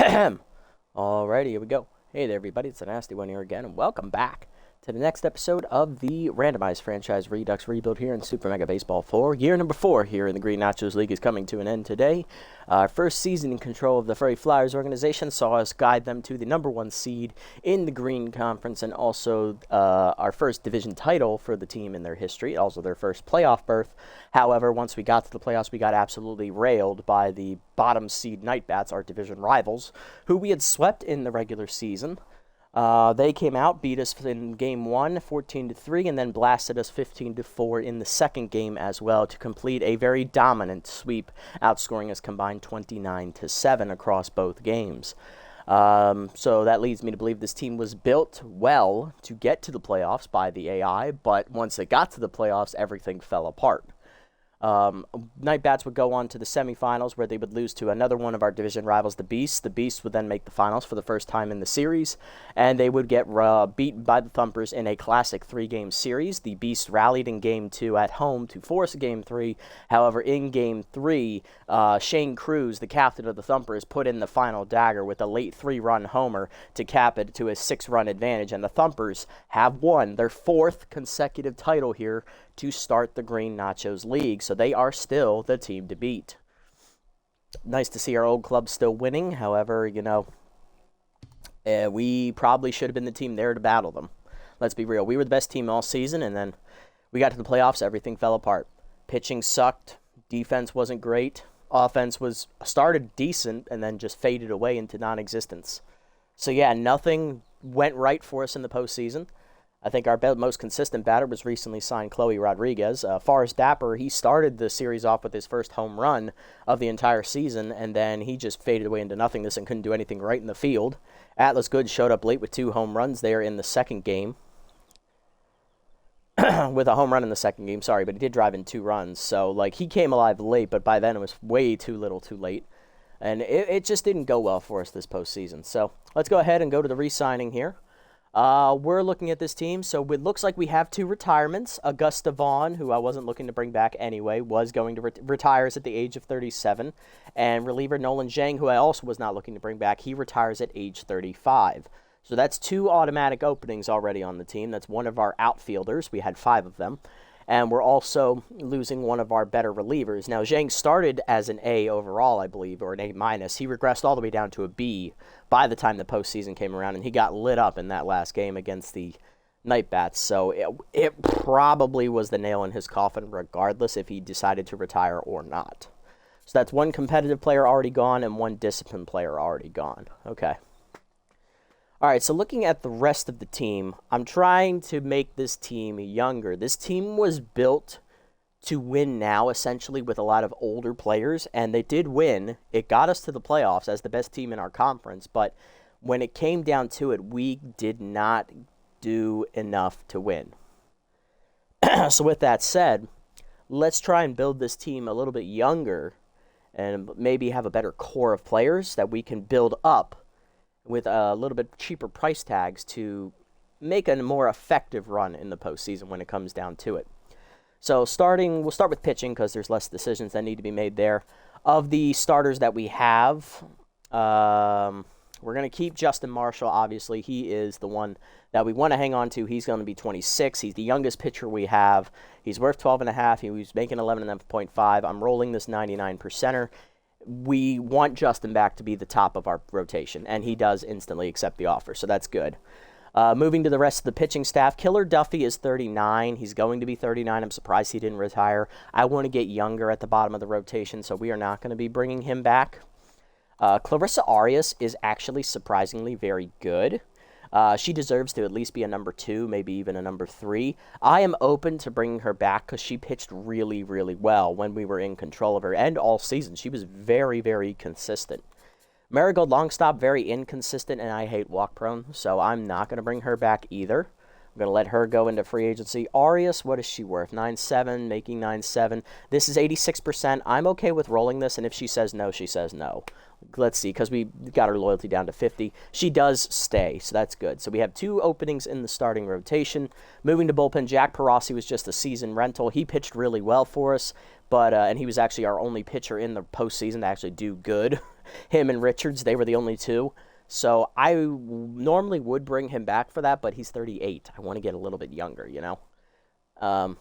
Alrighty, here we go. Hey there, everybody. It's the Nasty One here again, and welcome back to the next episode of the Randomized franchise Redux rebuild here in Super Mega Baseball 4. Year number 4 here in the Green Nachos League is coming to an end today. Our first season in control of the Furry Flyers organization saw us guide them to the number 1 seed in the Green Conference, and also our first division title for the team in their history, also their first playoff berth. However, once we got to the playoffs, we got absolutely railed by the bottom seed Nightbats, our division rivals, who we had swept in the regular season. They came out, beat us in game 1, 14-3, and then blasted us 15-4 in the second game as well to complete a very dominant sweep, outscoring us combined 29-7 across both games. So that leads me to believe this team was built well to get to the playoffs by the AI, but once it got to the playoffs, everything fell apart. Nightbats would go on to the semifinals, where they would lose to another one of our division rivals, the Beast. The Beast would then make the finals for the first time in the series, and they would get beaten by the Thumpers in a classic 3-game series. The Beast rallied in Game 2 at home to force a Game 3. However, in Game 3, Shane Cruz, the captain of the Thumpers, put in the final dagger with a late 3-run homer to cap it to a 6-run advantage, and the Thumpers have won their 4th consecutive title here to start the Green Nachos League, so they are still the team to beat. Nice to see our old club still winning. However, we probably should have been the team there to battle them. Let's be real. We were the best team all season, and then we got to the playoffs, everything fell apart. Pitching sucked, defense wasn't great, offense started decent, and then just faded away into non-existence. So yeah, nothing went right for us in the postseason. I think our most consistent batter was recently signed Chloe Rodriguez. Forrest Dapper, he started the series off with his first home run of the entire season, and then he just faded away into nothingness and couldn't do anything right in the field. Atlas Good showed up late with 2 home runs there in the second game. With a home run in the second game, sorry, but he did drive in 2 runs. So, he came alive late, but by then it was way too little too late. And it just didn't go well for us this postseason. So, let's go ahead and go to the re-signing here. We're looking at this team, so it looks like we have 2 retirements. Augusta Vaughn, who I wasn't looking to bring back anyway, was going to retires at the age of 37. And reliever Nolan Zhang, who I also was not looking to bring back, he retires at age 35. So that's 2 automatic openings already on the team. That's one of our outfielders. We had 5 of them. And we're also losing one of our better relievers. Now, Zhang started as an A overall, I believe, or an A-. He regressed all the way down to a B by the time the postseason came around, and he got lit up in that last game against the Nightbats. So it probably was the nail in his coffin, regardless if he decided to retire or not. So that's 1 competitive player already gone and 1 disciplined player already gone. Okay. All right, so looking at the rest of the team, I'm trying to make this team younger. This team was built to win now, essentially, with a lot of older players, and they did win. It got us to the playoffs as the best team in our conference, but when it came down to it, we did not do enough to win. So with that said, let's try and build this team a little bit younger and maybe have a better core of players that we can build up with a little bit cheaper price tags to make a more effective run in the postseason when it comes down to it. So we'll start with pitching because there's less decisions that need to be made there. Of the starters that we have, we're going to keep Justin Marshall, obviously. He is the one that we want to hang on to. He's going to be 26. He's the youngest pitcher we have. He's worth 12.5. He was making 11.5. I'm rolling this 99%er. We want Justin back to be the top of our rotation, and he does instantly accept the offer, so that's good. Moving to the rest of the pitching staff, Killer Duffy is 39. He's going to be 39. I'm surprised he didn't retire. I want to get younger at the bottom of the rotation, so we are not going to be bringing him back. Clarissa Arias is actually surprisingly very good. She deserves to at least be a number 2, maybe even a number 3. I am open to bringing her back because she pitched really, really well when we were in control of her, and all season. She was very, very consistent. Marigold Longstop, very inconsistent, and I hate walk prone, so I'm not going to bring her back either. I'm going to let her go into free agency. Arias, what is she worth? 9.7, making 9.7. This is 86%. I'm okay with rolling this, and if she says no, she says no. Let's see, because we got her loyalty down to 50. She does stay, so that's good. So we have 2 openings in the starting rotation. Moving to bullpen, Jack Perossi was just a season rental. He pitched really well for us, But and he was actually our only pitcher in the postseason to actually do good. Him and Richards, they were the only two. So I normally would bring him back for that, but he's 38. I want to get a little bit younger, you know.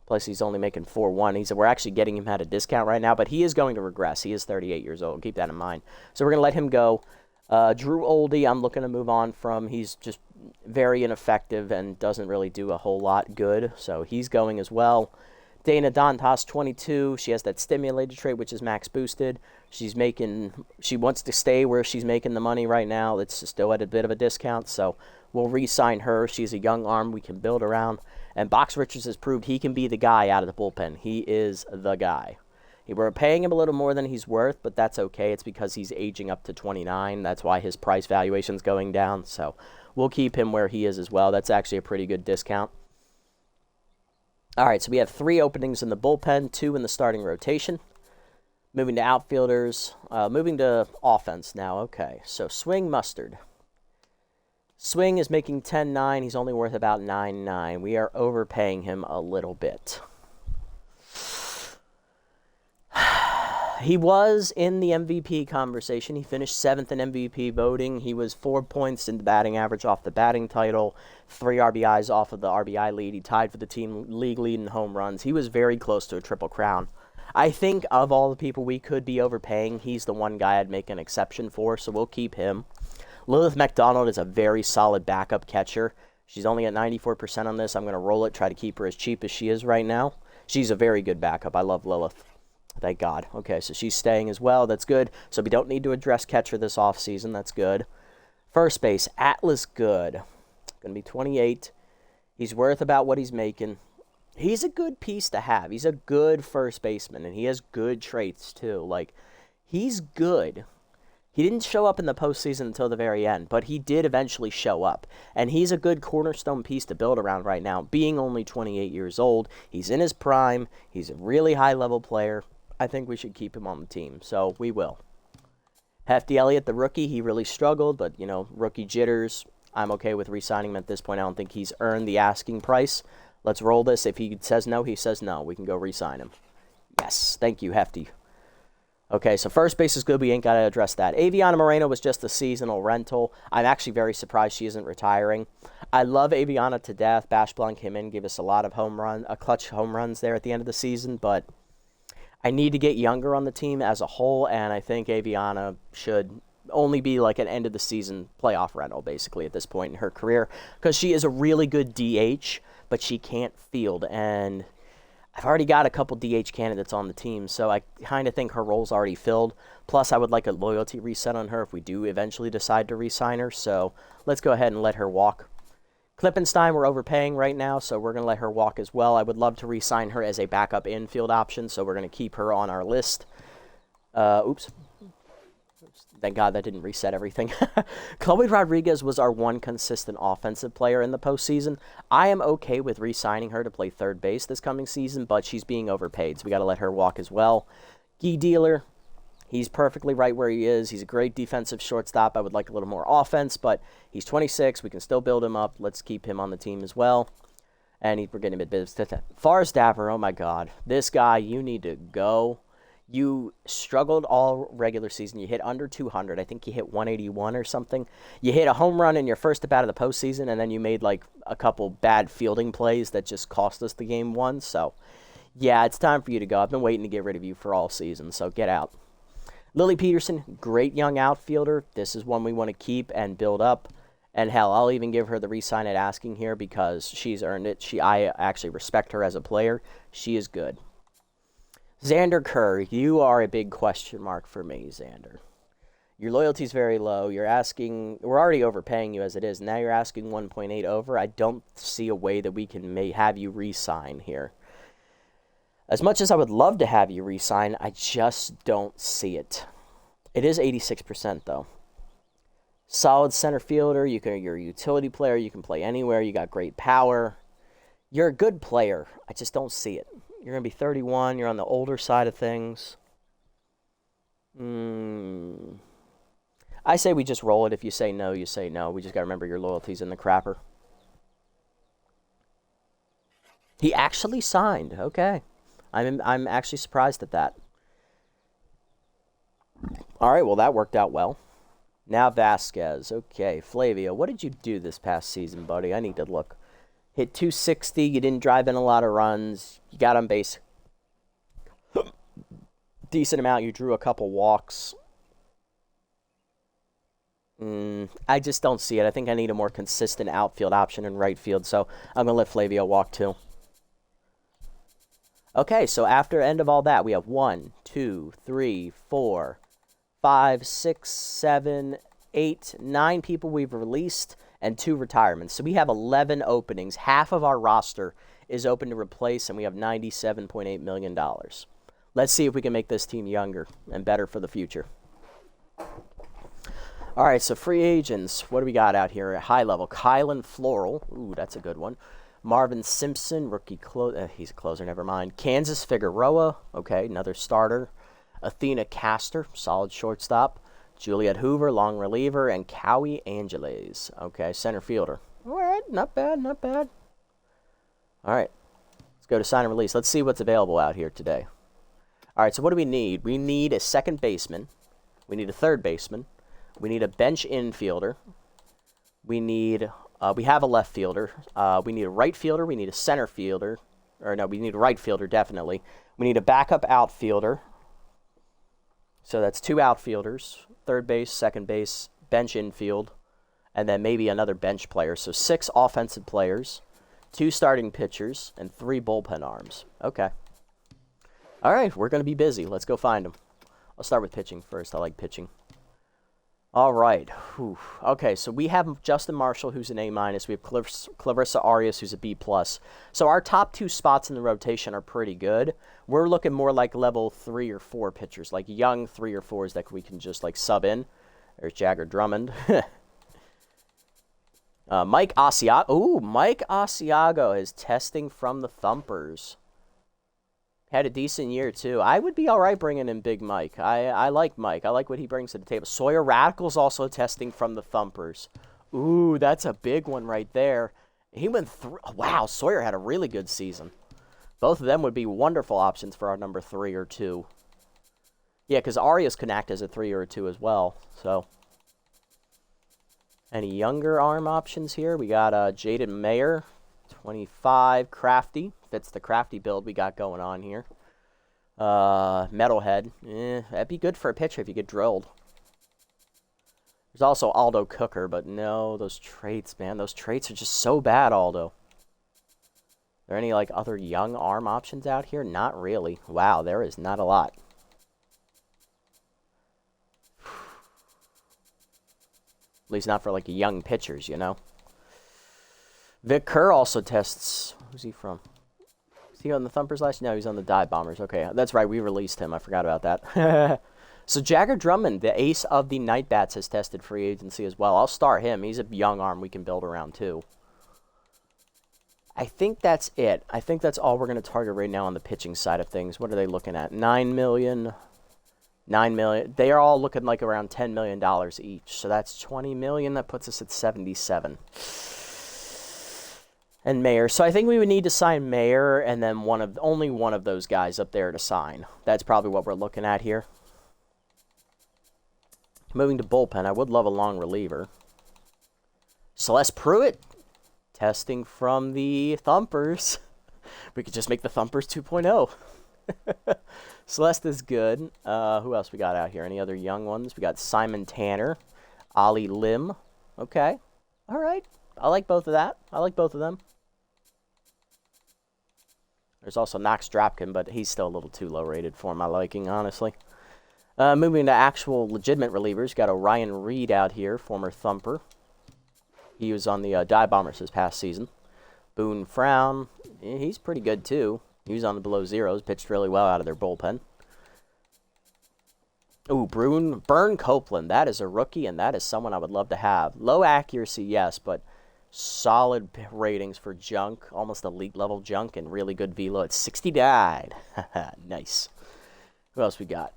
Plus, he's only making 4-1. We're actually getting him at a discount right now, but he is going to regress. He is 38 years old. Keep that in mind. So we're going to let him go. Drew Oldie, I'm looking to move on from. He's just very ineffective and doesn't really do a whole lot good. So he's going as well. Dana Dantas, 22. She has that stimulated trait, which is max boosted. She wants to stay where she's making the money right now. It's still at a bit of a discount, so we'll re-sign her. She's a young arm we can build around. And Box Richards has proved he can be the guy out of the bullpen. He is the guy. We're paying him a little more than he's worth, but that's okay. It's because he's aging up to 29. That's why his price valuation's going down. So we'll keep him where he is as well. That's actually a pretty good discount. All right, so we have 3 openings in the bullpen, 2 in the starting rotation. Moving to outfielders. Moving to offense now. Okay, so Swing Mustard. Swing is making 10.9. He's only worth about 9.9. We are overpaying him a little bit. He was in the MVP conversation. He finished 7th in MVP voting. He was 4 points in the batting average off the batting title, 3 RBIs off of the RBI lead. He tied for the team league lead in home runs. He was very close to a triple crown. I think of all the people we could be overpaying, he's the one guy I'd make an exception for, so we'll keep him. Lilith McDonald is a very solid backup catcher. She's only at 94% on this. I'm going to roll it, try to keep her as cheap as she is right now. She's a very good backup. I love Lilith. Thank God. Okay, so she's staying as well. That's good. So we don't need to address catcher this offseason. That's good. First base, Atlas Good. Going to be 28. He's worth about what he's making. He's a good piece to have. He's a good first baseman, and he has good traits, too. Like, he's good. He didn't show up in the postseason until the very end, but he did eventually show up. And he's a good cornerstone piece to build around right now. Being only 28 years old, he's in his prime. He's a really high-level player. I think we should keep him on the team, so we will. Hefty Elliott, the rookie, he really struggled, but, you know, rookie jitters. I'm okay with re-signing him at this point. I don't think he's earned the asking price. Let's roll this. If he says no, he says no. We can go re-sign him. Yes, thank you, Hefty. Okay, so first base is good. We ain't got to address that. Aviana Moreno was just a seasonal rental. I'm actually very surprised she isn't retiring. I love Aviana to death. Bash Blanc came in, gave us a lot of clutch home runs there at the end of the season, but I need to get younger on the team as a whole, and I think Aviana should only be like an end-of-the-season playoff rental, basically, at this point in her career, because she is a really good DH, but she can't field, and I've already got a couple DH candidates on the team, so I kind of think her role's already filled. Plus, I would like a loyalty reset on her if we do eventually decide to re-sign her, so let's go ahead and let her walk. Klippenstein, we're overpaying right now, so we're going to let her walk as well. I would love to re-sign her as a backup infield option, so we're going to keep her on our list. Oops. Thank God that didn't reset everything. Chloe Rodriguez was our one consistent offensive player in the postseason. I am okay with re-signing her to play third base this coming season, but she's being overpaid, so we got to let her walk as well. Guy Dealer, he's perfectly right where he is. He's a great defensive shortstop. I would like a little more offense, but he's 26. We can still build him up. Let's keep him on the team as well. And we're getting a bit Forrest Dapper, oh my God. This guy, you need to go. You struggled all regular season. You hit under 200. I think you hit 181 or something. You hit a home run in your first at-bat of the postseason, and then you made like a couple bad fielding plays that just cost us the game one. So, yeah, it's time for you to go. I've been waiting to get rid of you for all season, so get out. Lily Peterson, great young outfielder. This is one we want to keep and build up. And hell, I'll even give her the re-sign at asking here because she's earned it. I actually respect her as a player. She is good. Xander Kerr, you are a big question mark for me, Xander. Your loyalty's very low. You're asking, we're already overpaying you as it is. Now you're asking 1.8 over. I don't see a way that we can have you re-sign here. As much as I would love to have you re-sign, I just don't see it. It is 86% though. Solid center fielder. You're a utility player. You can play anywhere. You got great power. You're a good player. I just don't see it. You're going to be 31. You're on the older side of things. I say we just roll it. If you say no, you say no. We just got to remember your loyalty's in the crapper. He actually signed. Okay. I'm actually surprised at that. All right, well, that worked out well. Now Vasquez. Okay, Flavio, what did you do this past season, buddy? I need to look. Hit 260. You didn't drive in a lot of runs. You got on base decent amount. You drew a couple walks. I just don't see it. I think I need a more consistent outfield option in right field, so I'm going to let Flavio walk too. Okay, so after end of all that, we have 1, 2, 3, 4, 5, 6, 7, 8, 9 people we've released and 2 retirements. So we have 11 openings. Half of our roster is open to replace, and we have $97.8 million. Let's see if we can make this team younger and better for the future. All right, so free agents. What do we got out here at high level? Kylan Floral. Ooh, that's a good one. Marvin Simpson, rookie he's a closer, never mind. Kansas Figueroa, okay, another starter. Athena Castor, solid shortstop. Juliet Hoover, long reliever. And Cowie Angeles, okay, center fielder. All right, not bad, not bad. All right, let's go to sign and release. Let's see what's available out here today. All right, so what do we need? We need a second baseman. We need a third baseman. We need a bench infielder. We have a left fielder. We need a right fielder. We need a center fielder. Or no, we need a right fielder, definitely. We need a backup outfielder. So that's 2 outfielders, third base, second base, bench infield, and then maybe another bench player. So 6 offensive players, 2 starting pitchers, and 3 bullpen arms. Okay. All right, we're going to be busy. Let's go find them. I'll start with pitching first. I like pitching. All right. Whew. Okay, so we have Justin Marshall, who's an A-. We have Clarissa Arias, who's a B+. So our top 2 spots in the rotation are pretty good. We're looking more like level 3 or 4 pitchers, like young 3 or 4s that we can just like sub in. There's Jagger Drummond. Mike Asiago. Ooh, Mike Asiago is testing from the Thumpers. Had a decent year, too. I would be all right bringing in Big Mike. I like Mike. I like what he brings to the table. Sawyer Radical's also testing from the Thumpers. Ooh, that's a big one right there. He went through. Wow, Sawyer had a really good season. Both of them would be wonderful options for our number 3 or 2. Yeah, because Arias can act as a 3 or a 2 as well. So, any younger arm options here? We got Jaden Mayer, 25, crafty. Fits the crafty build we got going on here. Metalhead. That'd be good for a pitcher if you get drilled. There's also Aldo Cooker, but no, those traits, man. Those traits are just so bad, Aldo. Are there any, like, other young arm options out here? Not really. Wow, there is not a lot. At least not for, like, young pitchers, you know? Vic Kerr also tests. Who's he from? Is he on the Thumpers last year? No, he's on the Dive Bombers. Okay, that's right. We released him. I forgot about that. So Jagger Drummond, the ace of the Night Bats, has tested free agency as well. I'll start him. He's a young arm we can build around, too. I think that's it. I think that's all we're going to target right now on the pitching side of things. What are they looking at? $9 million. $9 million. They are all looking like around $10 million each. So that's $20 million. That puts us at 77. And Mayer. So I think we would need to sign Mayer and then only one of those guys up there to sign. That's probably what we're looking at here. Moving to bullpen, I would love a long reliever. Celeste Pruitt, testing from the Thumpers. We could just make the Thumpers 2.0. Celeste is good. Who else we got out here? Any other young ones? We got Simon Tanner, Ollie Lim. Okay. All right. I like both of that. I like both of them. There's also Knox Drapkin, but he's still a little too low rated for my liking, honestly. Moving to actual legitimate relievers, got Orion Reed out here, former Thumper. He was on the Dive Bombers this past season. Boone Frown, he's pretty good too. He was on the below zeros, pitched really well out of their bullpen. Ooh, Burn Copeland, that is a rookie, and that is someone I would love to have. Low accuracy, yes, but solid ratings for junk, almost elite level junk, and really good velo at 69. Nice. Who else we got?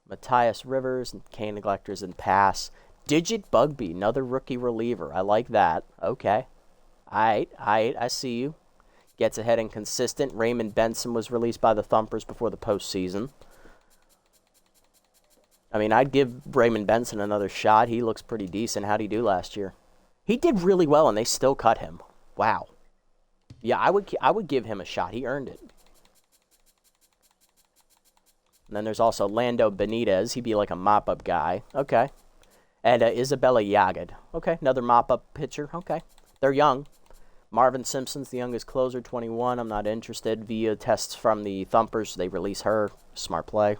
Matthias Rivers, and K Neglectors, and Pass. Digit Bugby, another rookie reliever. I like that. Okay. Alright, I see you. Gets ahead and consistent. Raymond Benson was released by the Thumpers before the postseason. I mean, I'd give Raymond Benson another shot. He looks pretty decent. How'd he do last year? He did really well, and they still cut him. Wow. Yeah, I would give him a shot. He earned it. And then there's also Lando Benitez. He'd be like a mop-up guy. Okay. And Isabella Yagid. Okay, another mop-up pitcher. Okay. They're young. Marvin Simpson's the youngest closer, 21. I'm not interested. Via tests from the Thumpers, they release her. Smart play.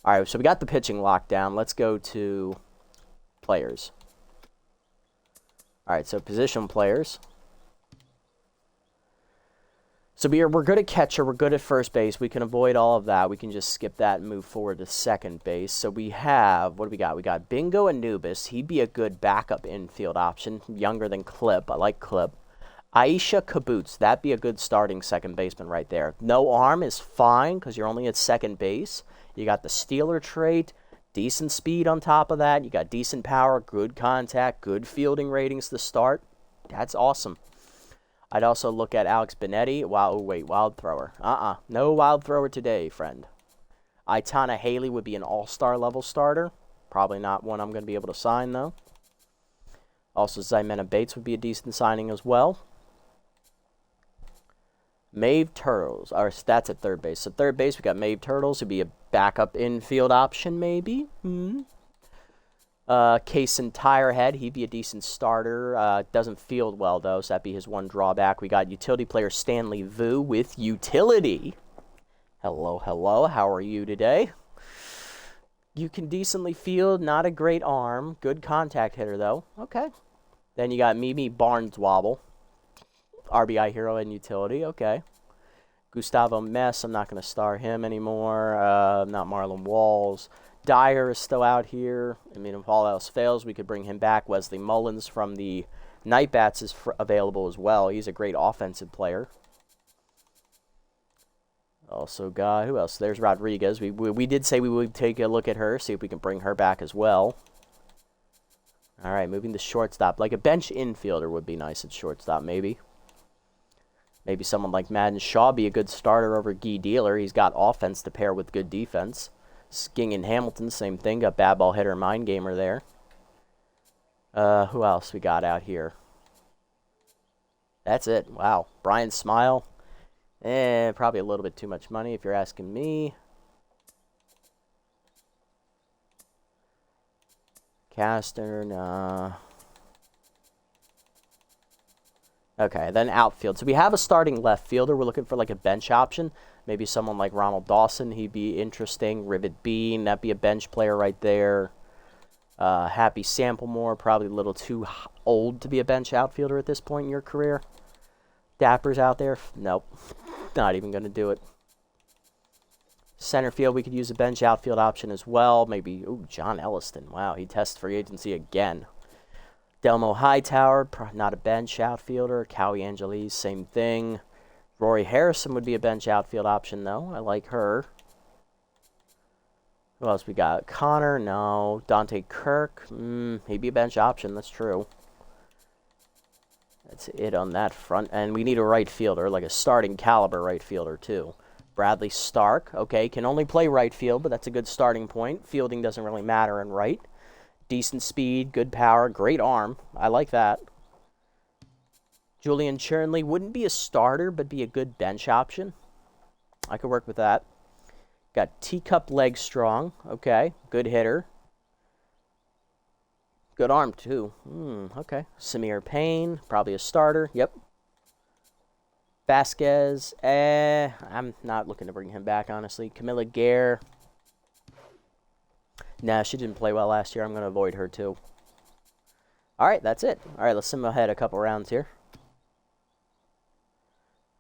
All right, so we got the pitching locked down. Let's go to players. All right, so position players. So we're good at catcher. We're good at first base. We can avoid all of that. We can just skip that and move forward to second base. So we have, what do we got? We got Bingo Anubis. He'd be a good backup infield option. Younger than Clip. I like Clip. Aisha Kaboots. That'd be a good starting second baseman right there. No arm is fine because you're only at second base. You got the stealer trait, decent speed on top of that. You got decent power, good contact, good fielding ratings to start. That's awesome. I'd also look at Alex Benetti. Wow, oh, wait, wild thrower. No wild thrower today, friend. Itana Haley would be an all-star level starter. Probably not one I'm going to be able to sign, though. Also, Zymena Bates would be a decent signing as well. Maeve Turtles. That's at third base. So third base, we got Maeve Turtles, who'd be a backup infield option, maybe. Kaysen Tirehead, he'd be a decent starter. Doesn't field well, though, so that'd be his one drawback. We got utility player Stanley Vu with utility. Hello, hello. How are you today? You can decently field, not a great arm. Good contact hitter, though. Okay. Then you got Mimi Barneswobble. RBI hero and utility, okay. Gustavo Mess, I'm not going to star him anymore. Not Marlon Walls. Dyer is still out here. I mean, if all else fails, we could bring him back. Wesley Mullins from the Night Bats is available as well. He's a great offensive player. Also got, who else? There's Rodriguez. We did say we would take a look at her, see if we can bring her back as well. All right, moving to shortstop. Like a bench infielder would be nice at shortstop, maybe. Maybe someone like Madden Shaw be a good starter over Guy Dealer. He's got offense to pair with good defense. Sking and Hamilton, same thing. Got bad ball hitter, mind gamer there. Who else we got out here? That's it. Wow. Brian Smile. Probably a little bit too much money if you're asking me. Caster, nah. Okay, then outfield. So we have a starting left fielder. We're looking for like a bench option. Maybe someone like Ronald Dawson. He'd be interesting. Rivet Bean. That'd be a bench player right there. Happy Samplemore. Probably a little too old to be a bench outfielder at this point in your career. Dapper's out there. Nope. Not even going to do it. Center field, we could use a bench outfield option as well. Maybe, ooh, John Elliston. Wow, he tests free agency again. Delmo Hightower, not a bench outfielder. Cowie Angeles, same thing. Rory Harrison would be a bench outfield option, though. I like her. Who else we got? Connor, no. Dante Kirk, he'd be a bench option. That's true. That's it on that front. And we need a right fielder, like a starting caliber right fielder, too. Bradley Stark, okay, can only play right field, but that's a good starting point. Fielding doesn't really matter in right. Decent speed, good power, great arm. I like that. Julian Chernley wouldn't be a starter, but be a good bench option. I could work with that. Got Teacup Leg Strong. Okay, good hitter. Good arm, too. Okay. Samir Payne, probably a starter. Yep. Vasquez, I'm not looking to bring him back, honestly. Camilla Gare. Nah, she didn't play well last year. I'm going to avoid her, too. All right, that's it. All right, let's sim ahead a couple rounds here.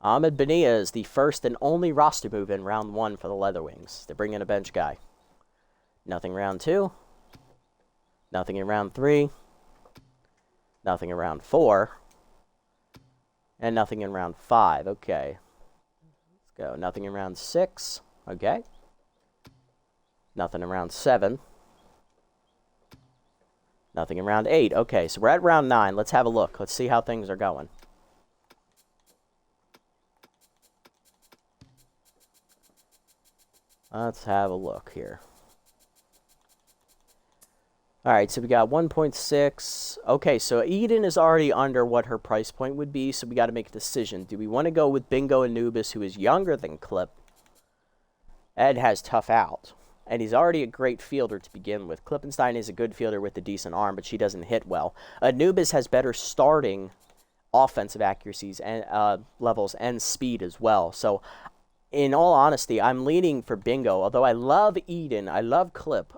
Ahmed Benia is the first and only roster move in round 1 for the Leatherwings. They bring in a bench guy. Nothing round 2. Nothing in round 3. Nothing in round 4. And nothing in round 5. Okay. Let's go. Nothing in round 6. Okay. Nothing in round 7. Nothing in round 8. Okay, so we're at round 9. Let's have a look. Let's see how things are going. Let's have a look here. All right, so we got 1.6. Okay, so Eden is already under what her price point would be, so we got to make a decision. Do we want to go with Bingo Anubis, who is younger than Clip? Ed has Tough Out, and he's already a great fielder to begin with. Klippenstein is a good fielder with a decent arm, but she doesn't hit well. Anubis has better starting offensive accuracies and levels and speed as well. So, in all honesty, I'm leaning for Bingo. Although I love Eden, I love Clip.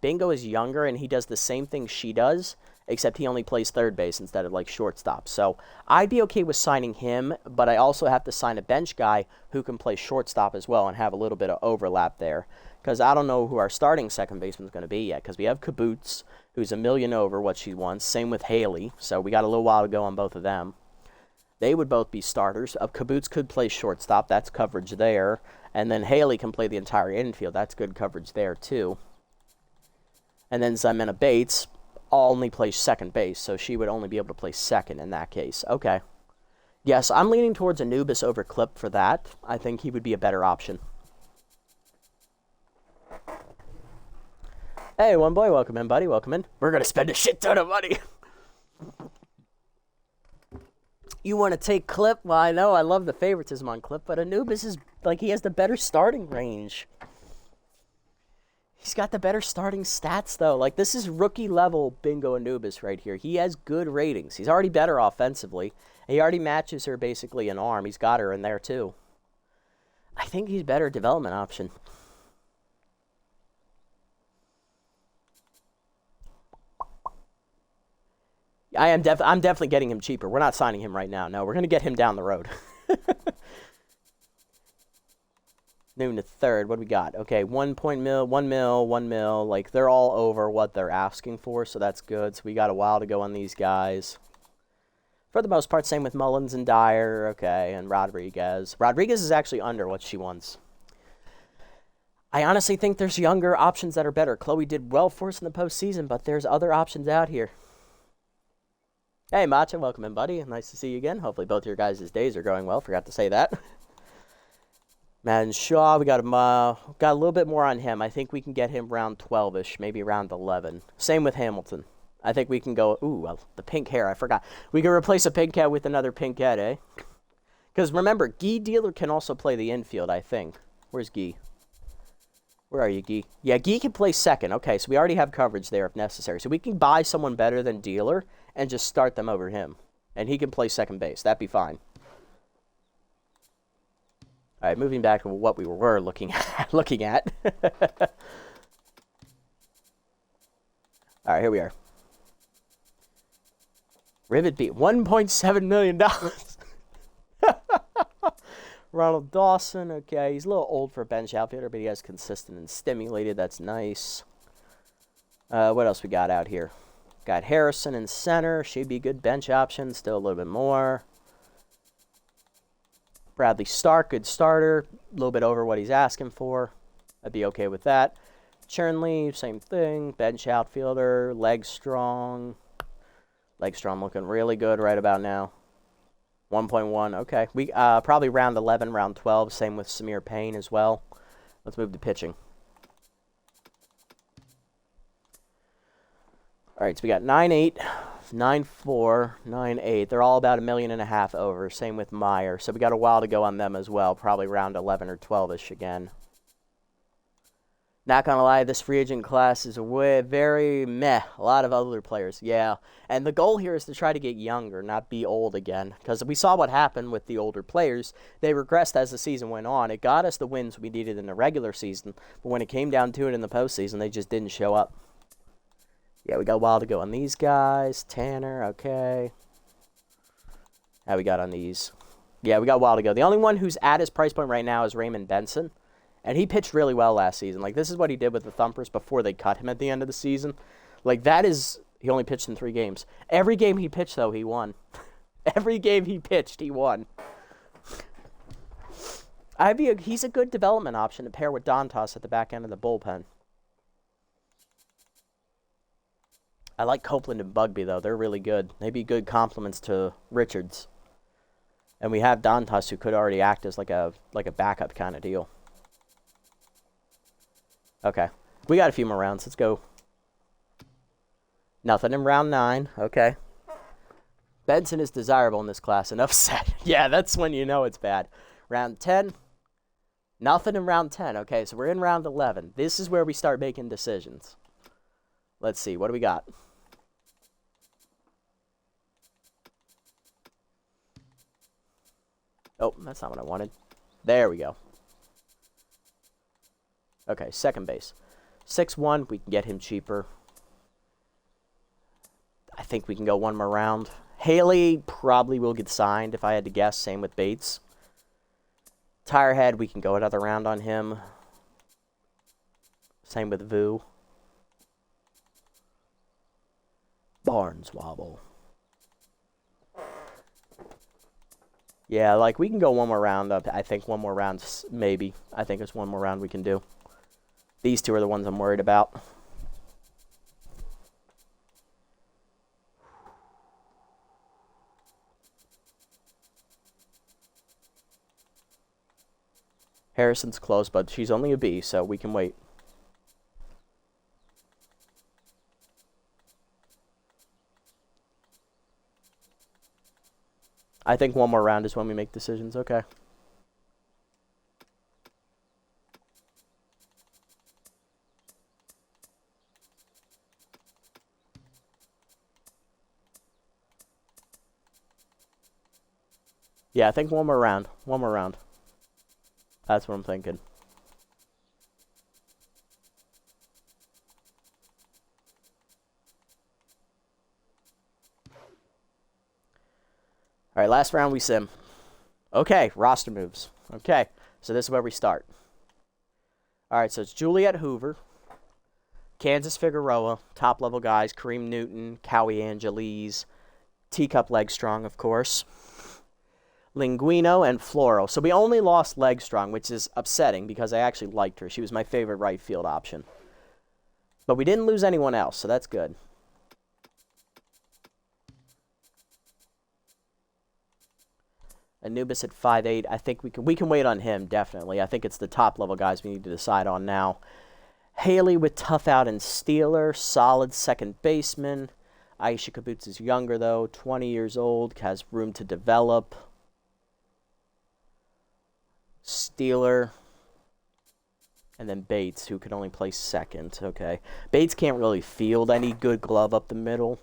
Bingo is younger, and he does the same thing she does, except he only plays third base instead of, like, shortstop. So I'd be okay with signing him, but I also have to sign a bench guy who can play shortstop as well and have a little bit of overlap there. Because I don't know who our starting second baseman is going to be yet, because we have Kaboots, who's $1 million over what she wants. Same with Haley, so we got a little while to go on both of them. They would both be starters. Kaboots could play shortstop. That's coverage there. And then Haley can play the entire infield. That's good coverage there, too. And then Ximena Bates only plays second base, so she would only be able to play second in that case. Okay. Yes, I'm leaning towards Anubis over Clip for that. I think he would be a better option. Hey, one boy, welcome in, buddy. Welcome in. We're going to spend a shit ton of money. You want to take Clip? Well, I know I love the favoritism on Clip, but Anubis is, like, he has the better starting range. He's got the better starting stats, though. Like, this is rookie-level Bingo Anubis right here. He has good ratings. He's already better offensively. He already matches her basically in arm. He's got her in there, too. I think he's a better development option. I'm definitely getting him cheaper. We're not signing him right now. No, we're going to get him down the road. Noon to third. What do we got? Okay, 1 mil, 1 mil, 1 mil. Like, they're all over what they're asking for, so that's good. So we got a while to go on these guys. For the most part, same with Mullins and Dyer. Okay, and Rodriguez. Rodriguez is actually under what she wants. I honestly think there's younger options that are better. Chloe did well for us in the postseason, but there's other options out here. Hey, Macha, welcome in, buddy. Nice to see you again. Hopefully both your guys' days are going well. Forgot to say that. Madden Shaw, we got a little bit more on him. I think we can get him round 12-ish, maybe round 11. Same with Hamilton. I think we can go, well, the pink hair, I forgot. We can replace a pink head with another pink head, eh? Because remember, Guy Dealer can also play the infield, I think. Where's Guy? Where are you, Guy? Yeah, Guy can play second. Okay, so we already have coverage there if necessary. So we can buy someone better than Dealer and just start them over him. And he can play second base. That'd be fine. All right, moving back to what we were looking at. All right, here we are. Rivet beat $1.7 million. Ronald Dawson, okay. He's a little old for a bench outfielder, but he has consistent and stimulated. That's nice. What else we got out here? Got Harrison in center. She'd be a good bench option. Still a little bit more. Bradley Stark, good starter. A little bit over what he's asking for. I'd be okay with that. Chernley, same thing. Bench outfielder. Legstrong. Legstrong looking really good right about now. 1.1, okay. We probably round 11, round 12. Same with Samir Payne as well. Let's move to pitching. All right, so we got 9.8, 9.4, 9.8. They're all about $1.5 million over. Same with Meyer. So we got a while to go on them as well. Probably round 11 or 12-ish again. Not gonna lie, this free agent class is very meh. A lot of older players, yeah. And the goal here is to try to get younger, not be old again. Because we saw what happened with the older players. They regressed as the season went on. It got us the wins we needed in the regular season. But when it came down to it in the postseason, they just didn't show up. Yeah, we got a while to go on these guys. Tanner, okay. How we got on these? Yeah, we got a while to go. The only one who's at his price point right now is Raymond Benson. And he pitched really well last season. Like, this is what he did with the Thumpers before they cut him at the end of the season. Like, that is... He only pitched in 3 games. Every game he pitched, though, he won. Every game he pitched, he won. He's a good development option to pair with Dantas at the back end of the bullpen. I like Copeland and Bugby, though. They're really good. They'd be good complements to Richards. And we have Dantas, who could already act as like a backup kind of deal. Okay. We got a few more rounds. Let's go. Nothing in round 9. Okay. Benson is desirable in this class. Enough said. Yeah, that's when you know it's bad. Round 10. Nothing in round 10. Okay, so we're in round 11. This is where we start making decisions. Let's see. What do we got? Oh, that's not what I wanted. There we go. Okay, second base. 6-1. We can get him cheaper. I think we can go one more round. Haley probably will get signed if I had to guess. Same with Bates. Tirehead, we can go another round on him. Same with Vu. Barnswobble. Yeah, like, we can go one more round up. I think one more round, maybe. I think it's one more round we can do. These two are the ones I'm worried about. Harrison's close, but she's only a B, so we can wait. I think one more round is when we make decisions. Okay. Yeah, I think one more round. One more round. That's what I'm thinking. All right, last round we sim. Okay, roster moves. Okay, so this is where we start. All right, so it's Juliet Hoover, Kansas Figueroa, top-level guys, Kareem Newton, Cowie Angeles, Teacup Legstrong, of course, Linguino, and Floro. So we only lost Legstrong, which is upsetting because I actually liked her. She was my favorite right field option. But we didn't lose anyone else, so that's good. Anubis at 5'8". I think we can wait on him, definitely. I think it's the top-level guys we need to decide on now. Haley with tough out and stealer. Solid second baseman. Aisha Kibbutz is younger, though. 20 years old. Has room to develop. Steeler. And then Bates, who can only play second. Okay. Bates can't really field any good glove up the middle.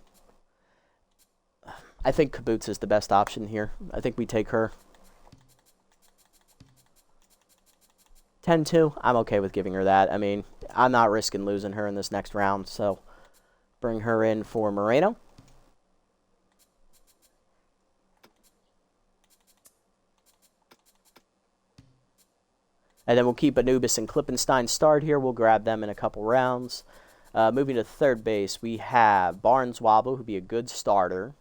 I think Kibbutz is the best option here. I think we take her. 10-2. I'm okay with giving her that. I mean, I'm not risking losing her in this next round, so bring her in for Moreno. And then we'll keep Anubis and Klippenstein start here. We'll grab them in a couple rounds. Moving to third base, we have Barnswobble, who'd be a good starter.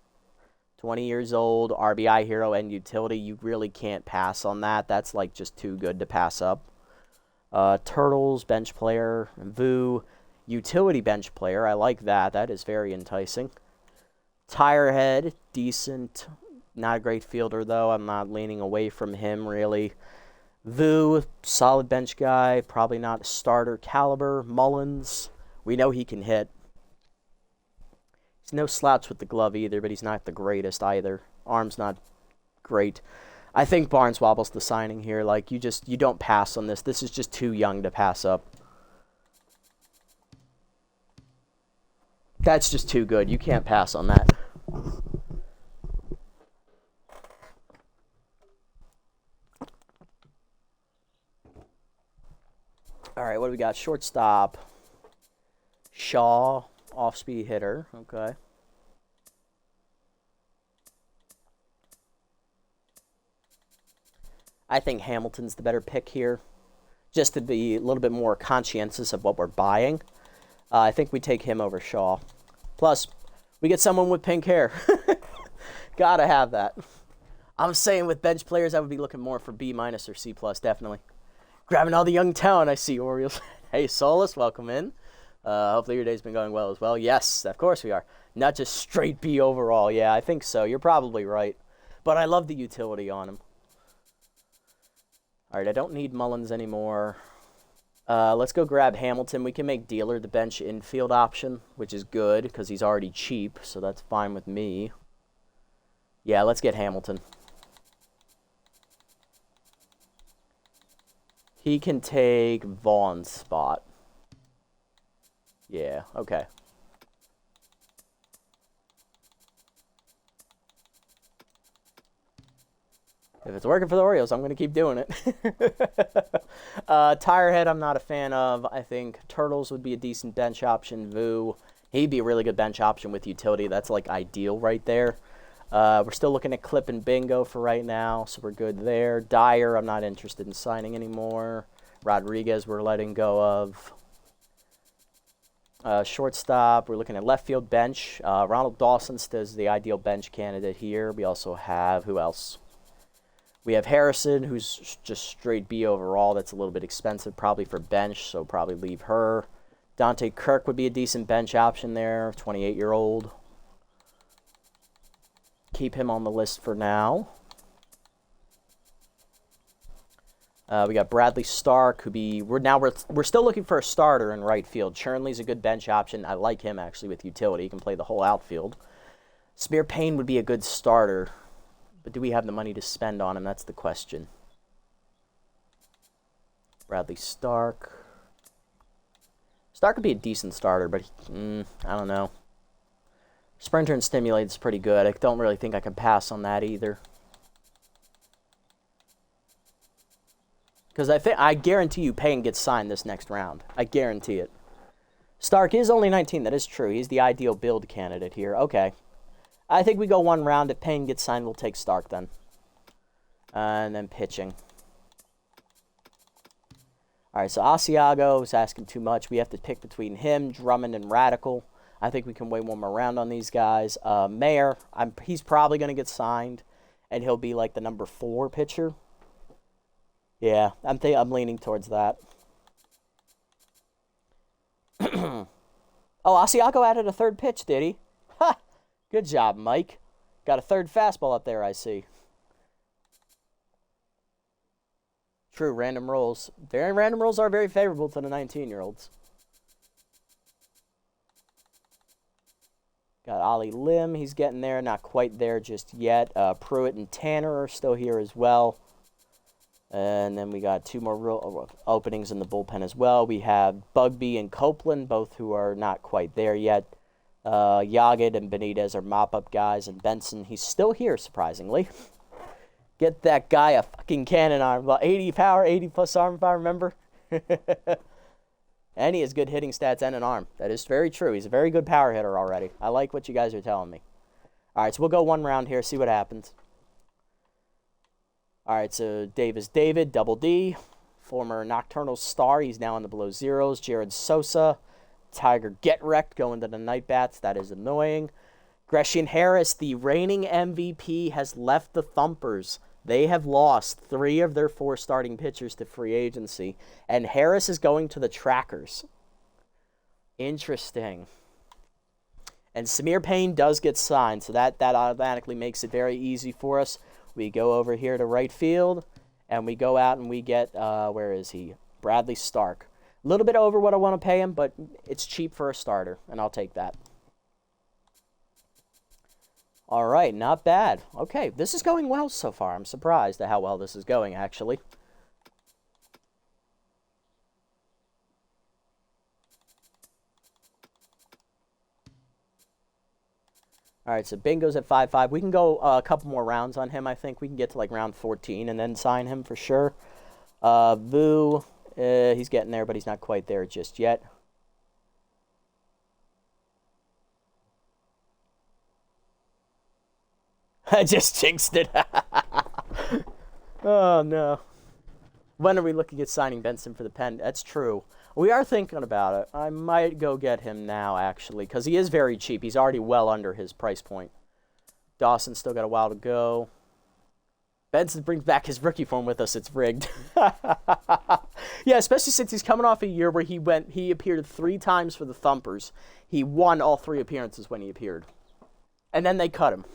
20 years old, RBI hero and utility. You really can't pass on that. That's like just too good to pass up. Turtles, bench player. Vu, utility bench player. I like that. That is very enticing. Tirehead, decent. Not a great fielder, though. I'm not leaning away from him, really. Vu, solid bench guy. Probably not starter caliber. Mullins, we know he can hit. He's no slouch with the glove either, but he's not the greatest either. Arm's not great. I think Barnswobble's the signing here. Like, you don't pass on this. This is just too young to pass up. That's just too good. You can't pass on that. All right, what do we got? Shortstop. Shaw, off-speed hitter. Okay. I think Hamilton's the better pick here, just to be a little bit more conscientious of what we're buying. I think we take him over Shaw. Plus, we get someone with pink hair. Gotta have that. I'm saying with bench players, I would be looking more for B- or C+, definitely. Grabbing all the young talent, I see, Orioles. Hey, Solus, welcome in. Hopefully your day's been going well as well. Yes, of course we are. Not just straight B overall. Yeah, I think so. You're probably right. But I love the utility on him. All right, I don't need Mullins anymore. Let's go grab Hamilton. We can make Dealer the bench infield option, which is good because he's already cheap, so that's fine with me. Yeah, let's get Hamilton. He can take Vaughn's spot. Yeah, okay. If it's working for the Orioles, I'm going to keep doing it. Tirehead, I'm not a fan of. I think Turtles would be a decent bench option. Vu, he'd be a really good bench option with utility. That's like ideal right there. We're still looking at Clip and Bingo for right now, so we're good there. Dyer, I'm not interested in signing anymore. Rodriguez, we're letting go of. Shortstop, we're looking at left field bench. Ronald Dawson is the ideal bench candidate here. We also have, who else? We have Harrison, who's just straight B overall. That's a little bit expensive probably for bench, so probably leave her. Dante Kirk would be a decent bench option there, 28-year-old. Keep him on the list for now. We got Bradley Stark, we're still looking for a starter in right field. Chernley's a good bench option. I like him actually with utility. He can play the whole outfield. Smear Payne would be a good starter. But do we have the money to spend on him? That's the question. Bradley Stark. Stark could be a decent starter, but I don't know. Sprinter and Stimulate is pretty good. I don't really think I can pass on that either. Because I guarantee you Payne gets signed this next round. I guarantee it. Stark is only 19. That is true. He's the ideal build candidate here. Okay. I think we go one round. If Payne gets signed, we'll take Stark then. And then pitching. All right, so Asiago is asking too much. We have to pick between him, Drummond, and Radical. I think we can wait one more round on these guys. Mayer, he's probably going to get signed, and he'll be like the number 4 pitcher. Yeah, I'm leaning towards that. Oh, Asiago added a third pitch, did he? Ha! Good job, Mike. Got a third fastball up there, I see. True, random rolls. Random rolls are very favorable to the 19-year-olds. Got Ollie Lim. He's getting there. Not quite there just yet. Pruitt and Tanner are still here as well. And then we got 2 more openings in the bullpen as well. We have Bugby and Copeland, both who are not quite there yet. Yagged and Benitez are mop-up guys. And Benson, he's still here, surprisingly. Get that guy a fucking cannon arm. About 80 power, 80 plus arm, if I remember. And he has good hitting stats and an arm. That is very true. He's a very good power hitter already. I like what you guys are telling me. All right, so we'll go one round here, see what happens. All right, so Davis David, Double D. Former Nocturnal Star. He's now in the below zeros. Jared Sosa. Tiger Get Wrecked going to the night bats. That is annoying. Gresham Harris, the reigning MVP, has left the Thumpers. They have lost 3 of their 4 starting pitchers to free agency, and Harris is going to the Trackers. Interesting. And Samir Payne does get signed, so that automatically makes it very easy for us. We go over here to right field, and we go out and we get, where is he? Bradley Stark. A little bit over what I want to pay him, but it's cheap for a starter, and I'll take that. All right, not bad. Okay, this is going well so far. I'm surprised at how well this is going, actually. All right, so Bingo's at 5-5. We can go a couple more rounds on him, I think. We can get to, like, round 14 and then sign him for sure. Vu, he's getting there, but he's not quite there just yet. I just jinxed it. Oh, no. When are we looking at signing Benson for the pen? That's true. We are thinking about it. I might go get him now, actually, because he is very cheap. He's already well under his price point. Dawson's still got a while to go. Benson brings back his rookie form with us. It's rigged. Yeah, especially since he's coming off a year where he appeared 3 times for the Thumpers. He won all 3 appearances when he appeared. And then they cut him.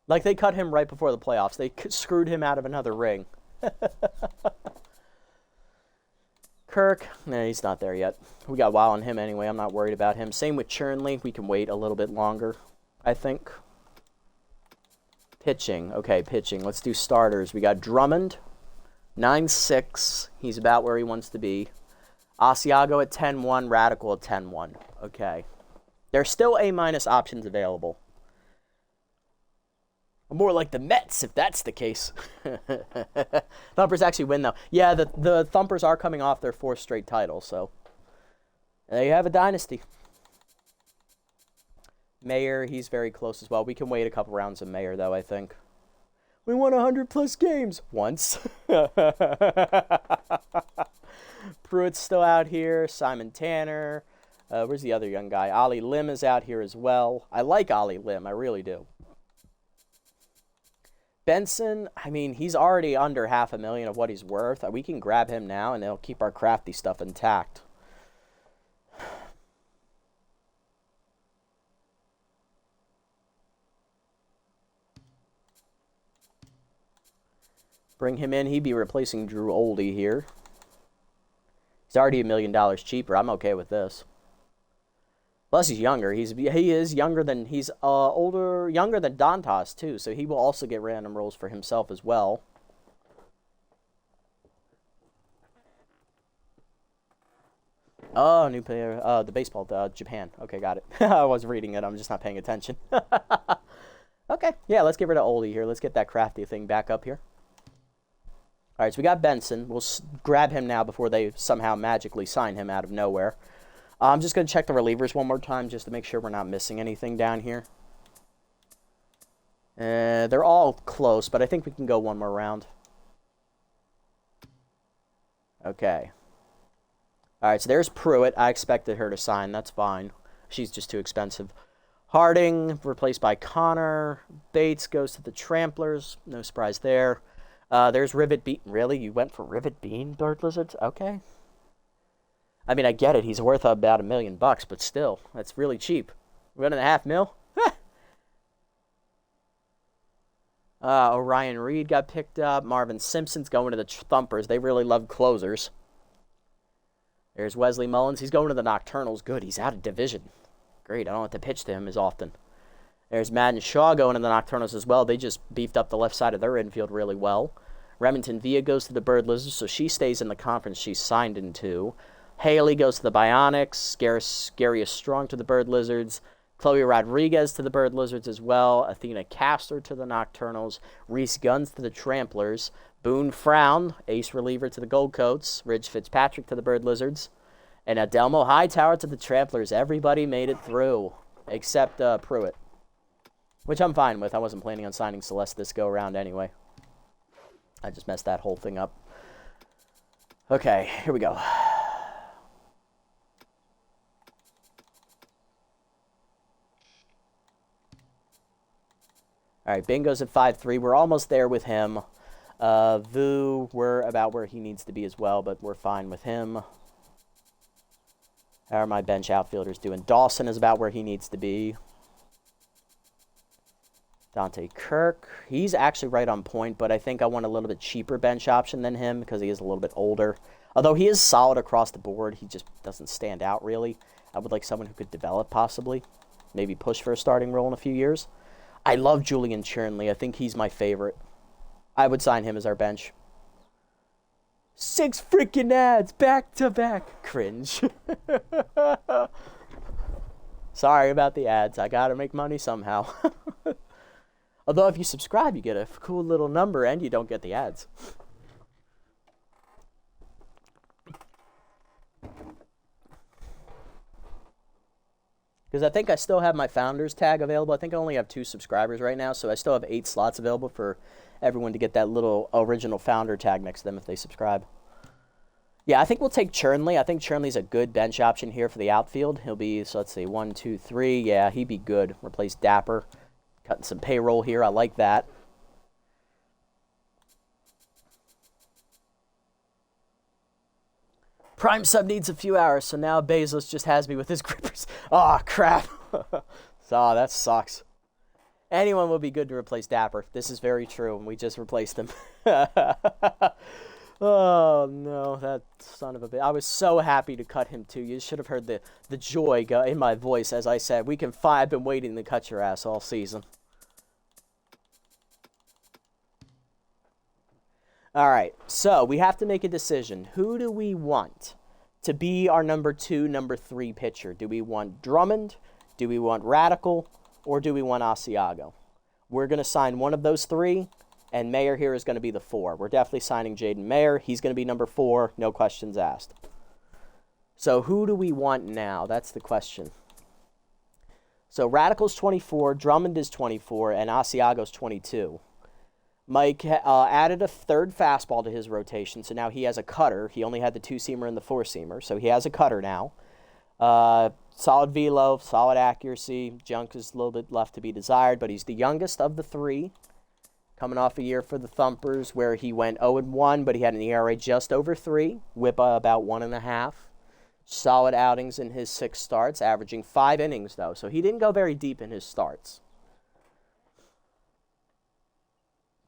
Like, they cut him right before the playoffs. They screwed him out of another ring. Kirk, nah, he's not there yet. We got WoW on him anyway. I'm not worried about him. Same with Churnley. We can wait a little bit longer, I think. Pitching. Okay, pitching. Let's do starters. We got Drummond, 9.6. He's about where he wants to be. Asiago at 10.1. Radical at 10.1. Okay. There's still A- options available. More like the Mets, if that's the case. Thumpers actually win, though. Yeah, the Thumpers are coming off their 4th straight title, so there you have a dynasty. Mayer, he's very close as well. We can wait a couple rounds of Mayer, though, I think. We won 100-plus games. Once. Pruitt's still out here. Simon Tanner. Where's the other young guy? Ollie Lim is out here as well. I like Ollie Lim. I really do. Benson, I mean, he's already under $500,000 of what he's worth. We can grab him now, and it'll keep our crafty stuff intact. Bring him in. He'd be replacing Drew Oldie here. He's already $1 million cheaper. I'm okay with this. Plus, he's younger. He is younger than younger than Dantas too. So he will also get random rolls for himself as well. Oh, new player. The baseball, Japan. Okay, got it. I was reading it. I'm just not paying attention. Okay, yeah. Let's get rid of Oldie here. Let's get that crafty thing back up here. All right, so we got Benson. We'll grab him now before they somehow magically sign him out of nowhere. I'm just going to check the relievers one more time just to make sure we're not missing anything down here. They're all close, but I think we can go one more round. Okay. All right, so there's Pruitt. I expected her to sign. That's fine. She's just too expensive. Harding, replaced by Connor. Bates goes to the Tramplers. No surprise there. There's Rivet Bean. Really? You went for Rivet Bean, Bird Lizards? Okay. I mean, I get it. He's worth about $1 million, but still, that's really cheap. $1.5 million? Orion Reed got picked up. Marvin Simpson's going to the Thumpers. They really love closers. There's Wesley Mullins. He's going to the Nocturnals. Good. He's out of division. Great. I don't have to pitch to him as often. There's Madden Shaw going to the Nocturnals as well. They just beefed up the left side of their infield really well. Remington Villa goes to the Bird Lizards, so she stays in the conference she's signed into. Haley goes to the Bionics. Garius Strong to the Bird Lizards. Chloe Rodriguez to the Bird Lizards as well. Athena Castor to the Nocturnals. Reese Guns to the Tramplers. Boone Frown, ace reliever to the Gold Coats. Ridge Fitzpatrick to the Bird Lizards. And Adelmo Hightower to the Tramplers. Everybody made it through except Pruitt, which I'm fine with. I wasn't planning on signing Celeste this go-around anyway. I just messed that whole thing up. Okay, here we go. All right, Bingo's at 5.3. We're almost there with him. Vu, we're about where he needs to be as well, but we're fine with him. How are my bench outfielders doing? Dawson is about where he needs to be. Dante Kirk, he's actually right on point, but I think I want a little bit cheaper bench option than him because he is a little bit older. Although he is solid across the board, he just doesn't stand out really. I would like someone who could develop possibly. Maybe push for a starting role in a few years. I love Julian Churnley. I think he's my favorite. I would sign him as our bench. 6 freaking ads back to back. Cringe. Sorry about the ads. I gotta make money somehow. Although if you subscribe, you get a cool little number and you don't get the ads. Because I think I still have my Founders tag available. I think I only have 2 subscribers right now, so I still have 8 slots available for everyone to get that little original Founder tag next to them if they subscribe. Yeah, I think we'll take Churnley. I think Churnley's a good bench option here for the outfield. He'll be, so let's see, 1, 2, 3. Yeah, he'd be good. Replace Dapper. Cutting some payroll here. I like that. Prime sub needs a few hours, so now Bezos just has me with his grippers. Oh, crap. So, that sucks. Anyone would be good to replace Dapper. This is very true, and we just replaced him. Oh, no, that son of a bitch. I was so happy to cut him, too. You should have heard the joy in my voice as I said, I've been waiting to cut your ass all season. All right, so we have to make a decision. Who do we want to be our number 2, number 3 pitcher? Do we want Drummond? Do we want Radical? Or do we want Asiago? We're going to sign one of those 3. And Mayer here is going to be the 4. We're definitely signing Jaden Mayer. He's going to be number 4. No questions asked. So who do we want now? That's the question. So Radical's 24, Drummond is 24, and Asiago's 22. Mike added a 3rd fastball to his rotation, so now he has a cutter. He only had the 2-seamer and the 4-seamer, so he has a cutter now. Solid velo, solid accuracy. Junk is a little bit left to be desired, but he's the youngest of the 3. Coming off a year for the Thumpers where he went 0-1, but he had an ERA just over 3, whip about 1.5. Solid outings in his 6 starts, averaging 5 innings, though. So he didn't go very deep in his starts.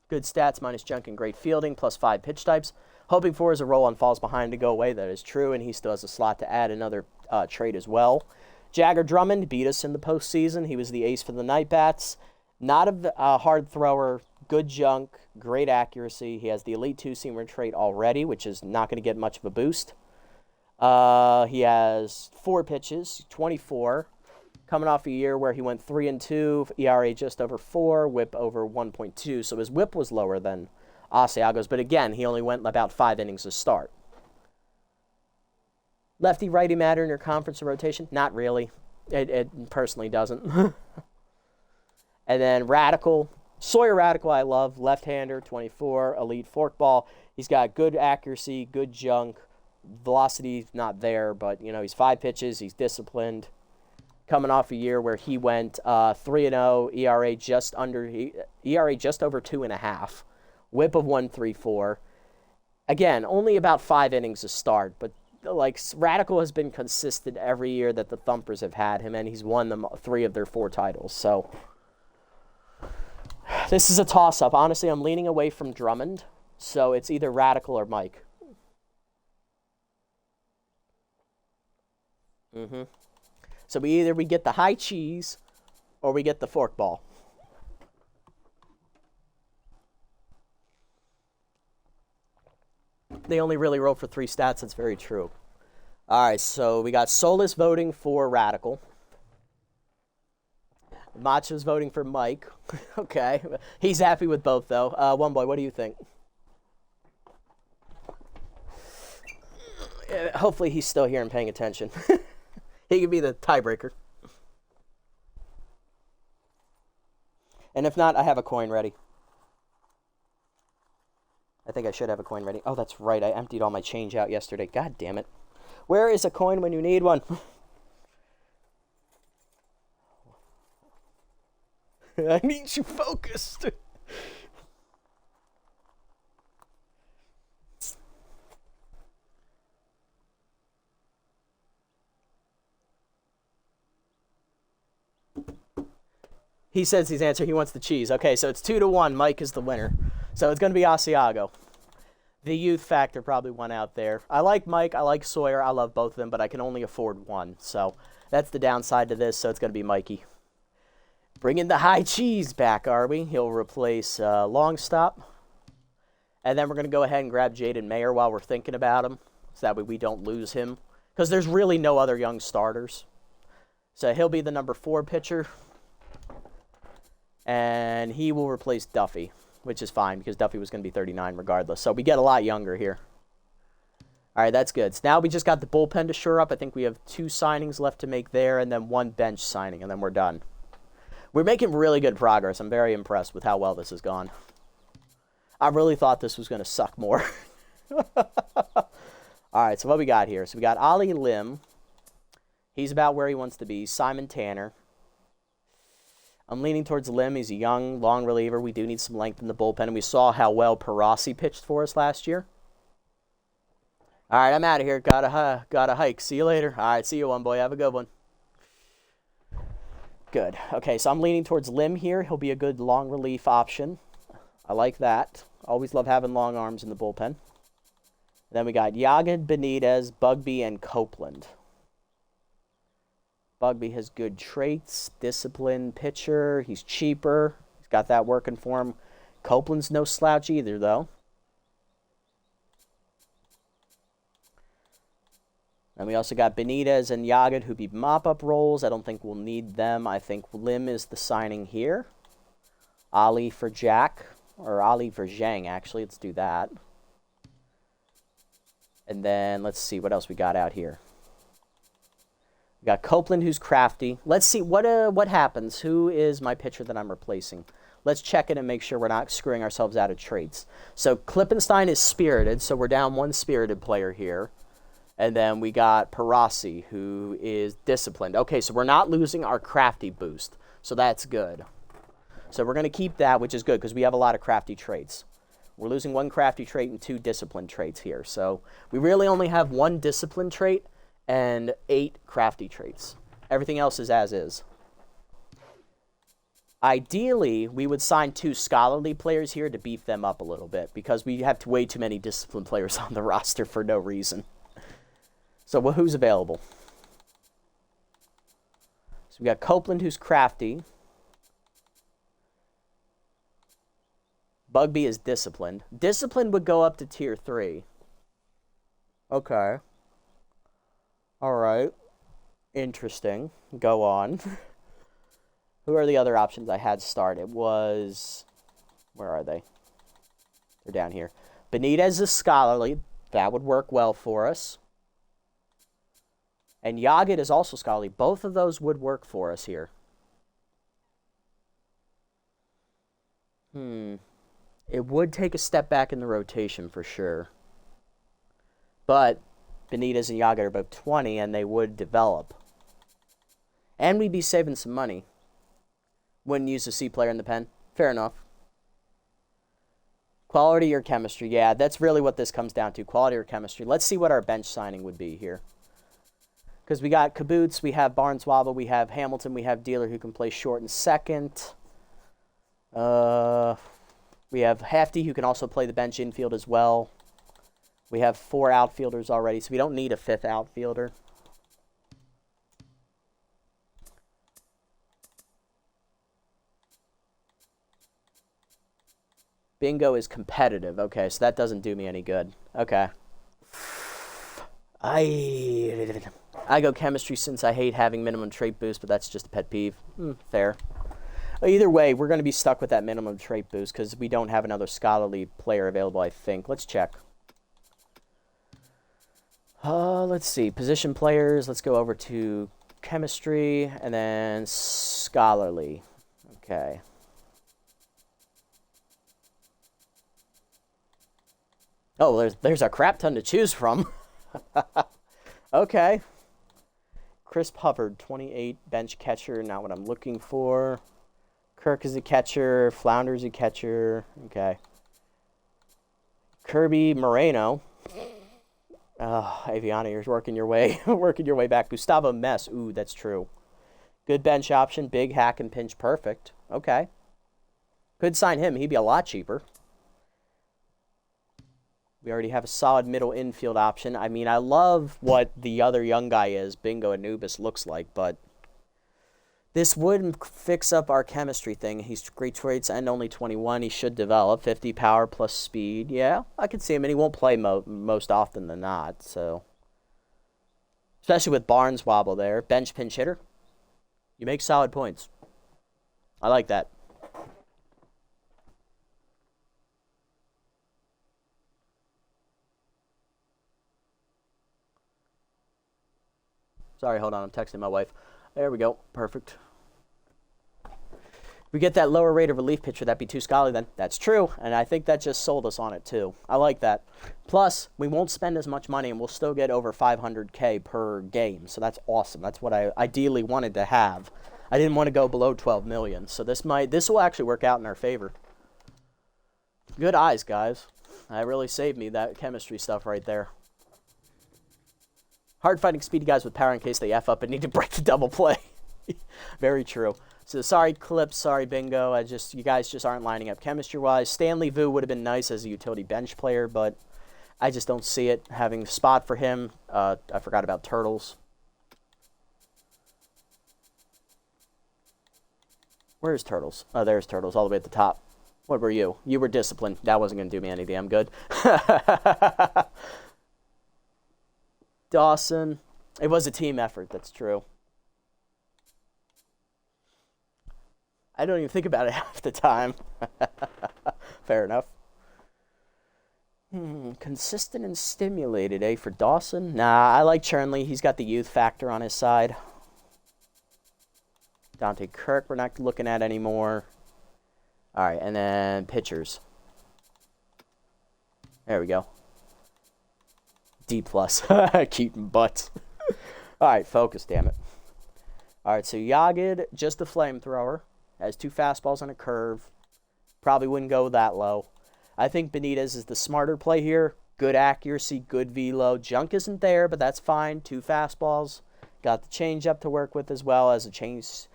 Good stats, minus junk and great fielding, plus 5 pitch types. Hoping for is a roll on falls behind to go away. That is true, and he still has a slot to add another trade as well. Jagger Drummond beat us in the postseason. He was the ace for the Night Bats. Not a hard thrower. Good junk, great accuracy. He has the elite 2-seamer trait already, which is not going to get much of a boost. He has 4 pitches, 24. Coming off a year where he went 3-2, ERA just over 4, whip over 1.2. So his whip was lower than Asiago's, but again, he only went about 5 innings to start. Lefty-righty matter in your conference or rotation? Not really. It personally doesn't. And then Radical. Sawyer Radical I love, left-hander, 24, elite forkball. He's got good accuracy, good junk. Velocity not there, but, he's 5 pitches. He's disciplined. Coming off a year where he went 3-0, ERA just over 2.5, whip of 1.34. Again, only about 5 innings to start, but Radical has been consistent every year that the Thumpers have had him, and he's won them 3 of their 4 titles. So this is a toss-up. Honestly, I'm leaning away from Drummond, so it's either Radical or Mike. So we get the high cheese or we get the forkball. They only really roll for 3 stats. That's very true. All right, so we got Solis voting for Radical. Macho's voting for Mike. Okay. He's happy with both, though. One Boy, what do you think? Hopefully he's still here and paying attention. He could be the tiebreaker. And if not, I have a coin ready. I think I should have a coin ready. Oh, that's right. I emptied all my change out yesterday. God damn it. Where is a coin when you need one? I need you focused. He says his answer. He wants the cheese. Okay, so it's 2-1. Mike is the winner. So it's going to be Asiago. The youth factor probably won out there. I like Mike. I like Sawyer. I love both of them, but I can only afford one. So that's the downside to this. So it's going to be Mikey. Bringing the high cheese back, are we? He'll replace Longstop. And then we're going to go ahead and grab Jaden Mayer while we're thinking about him. So that way we don't lose him. Because there's really no other young starters. So he'll be the number 4 pitcher. And he will replace Duffy, which is fine because Duffy was going to be 39 regardless. So we get a lot younger here. All right, that's good. So now we just got the bullpen to shore up. I think we have 2 signings left to make there and then 1 bench signing, and then we're done. We're making really good progress. I'm very impressed with how well this has gone. I really thought this was going to suck more. All right, so what we got here? So we got Ali Lim. He's about where he wants to be. Simon Tanner. I'm leaning towards Lim. He's a young, long reliever. We do need some length in the bullpen, and we saw how well Parasi pitched for us last year. All right, I'm out of here. Got a hike. See you later. All right, see you, One Boy. Have a good one. good. Okay, so I'm leaning towards Lim here. He'll be a good long relief option. I like that. Always love having long arms in the bullpen. Then we got Yagid, Benitez, Bugby, and Copeland. Bugby has good traits, disciplined pitcher. He's cheaper. He's got that working for him. Copeland's no slouch either, though. And we also got Benitez and Yagid, who be mop-up roles. I don't think we'll need them. I think Lim is the signing here. Ali for Jack. Or Ali for Zhang, actually. Let's do that. And then let's see what else we got out here. We got Copeland, who's crafty. Let's see what happens. Who is my pitcher that I'm replacing? Let's check it and make sure we're not screwing ourselves out of traits. So Klippenstein is spirited, so we're down one spirited player here. And then we got Parasi, who is disciplined. Okay, so we're not losing our crafty boost, so that's good. So we're going to keep that, which is good, because we have a lot of crafty traits. We're losing one crafty trait and 2 disciplined traits here. So we really only have 1 disciplined trait and 8 crafty traits. Everything else is as is. Ideally, we would sign 2 scholarly players here to beef them up a little bit, because we have way too many disciplined players on the roster for no reason. So who's available? So we got Copeland, who's crafty. Bugby is disciplined. Disciplined would go up to tier 3. Okay. All right. Interesting. Go on. Who are the other options I had start? It was... Where are they? They're down here. Benitez is scholarly. That would work well for us. And Yagid is also scholarly. Both of those would work for us here. It would take a step back in the rotation for sure. But Benitez and Yagid are both 20, and they would develop. And we'd be saving some money. Wouldn't use a C player in the pen. Fair enough. Quality or chemistry. Yeah, that's really what this comes down to. Quality or chemistry. Let's see what our bench signing would be here. Because we got Kaboots, we have Barneswobble, we have Hamilton, we have Dealer who can play short and second. We have Hefty who can also play the bench infield as well. We have 4 outfielders already, so we don't need a 5th outfielder. Bingo is competitive. Okay, so that doesn't do me any good. Okay. I go chemistry since I hate having minimum trait boost, but that's just a pet peeve. Fair. Either way, we're going to be stuck with that minimum trait boost because we don't have another scholarly player available, I think. Let's check. Let's see. Position players. Let's go over to chemistry and then scholarly. Okay. Oh, there's a crap ton to choose from. Okay. Crisp Hubbard, 28, bench catcher, not what I'm looking for. Kirk is a catcher. Flounder's a catcher. Okay. Kirby Moreno. Aviana, you're working your way back. Gustavo Mess. Ooh, that's true. Good bench option. Big hack and pinch. Perfect. Okay. Could sign him. He'd be a lot cheaper. We already have a solid middle infield option. I mean, I love what the other young guy is, Bingo Anubis, looks like, but this would fix up our chemistry thing. He's great traits and only 21. He should develop 50 power plus speed. Yeah, I could see him, and he won't play most often than not, so. Especially with Barneswobble there. Bench pinch hitter. You make solid points. I like that. Sorry, hold on. I'm texting my wife. There we go. Perfect. If we get that lower rate of relief pitcher, that'd be too scholarly then. That's true, and I think that just sold us on it too. I like that. Plus, we won't spend as much money, and we'll still get over 500K per game, so that's awesome. That's what I ideally wanted to have. I didn't want to go below 12 million, so this will actually work out in our favor. Good eyes, guys. That really saved me, that chemistry stuff right there. Hard fighting speedy guys with power in case they F up and need to break the double play. Very true. So sorry, Clips. Sorry, Bingo. You guys just aren't lining up chemistry-wise. Stanley Vu would have been nice as a utility bench player, but I just don't see it. Having a spot for him. I forgot about Turtles. Where's Turtles? Oh, there's Turtles, all the way at the top. What were you? You were Disciplined. That wasn't going to do me any damn good. Dawson. It was a team effort, that's true. I don't even think about it half the time. Fair enough. Consistent and stimulated, eh, for Dawson? Nah, I like Chernley. He's got the youth factor on his side. Dante Kirk we're not looking at anymore. All right, and then pitchers. There we go. D+. Keaton Butts. All right, focus, damn it. All right, so Yagid, just a flamethrower. Has 2 fastballs and a curve. Probably wouldn't go that low. I think Benitez is the smarter play here. Good accuracy, good velo. Junk isn't there, but that's fine. 2 fastballs. Got the changeup to work with as well as a change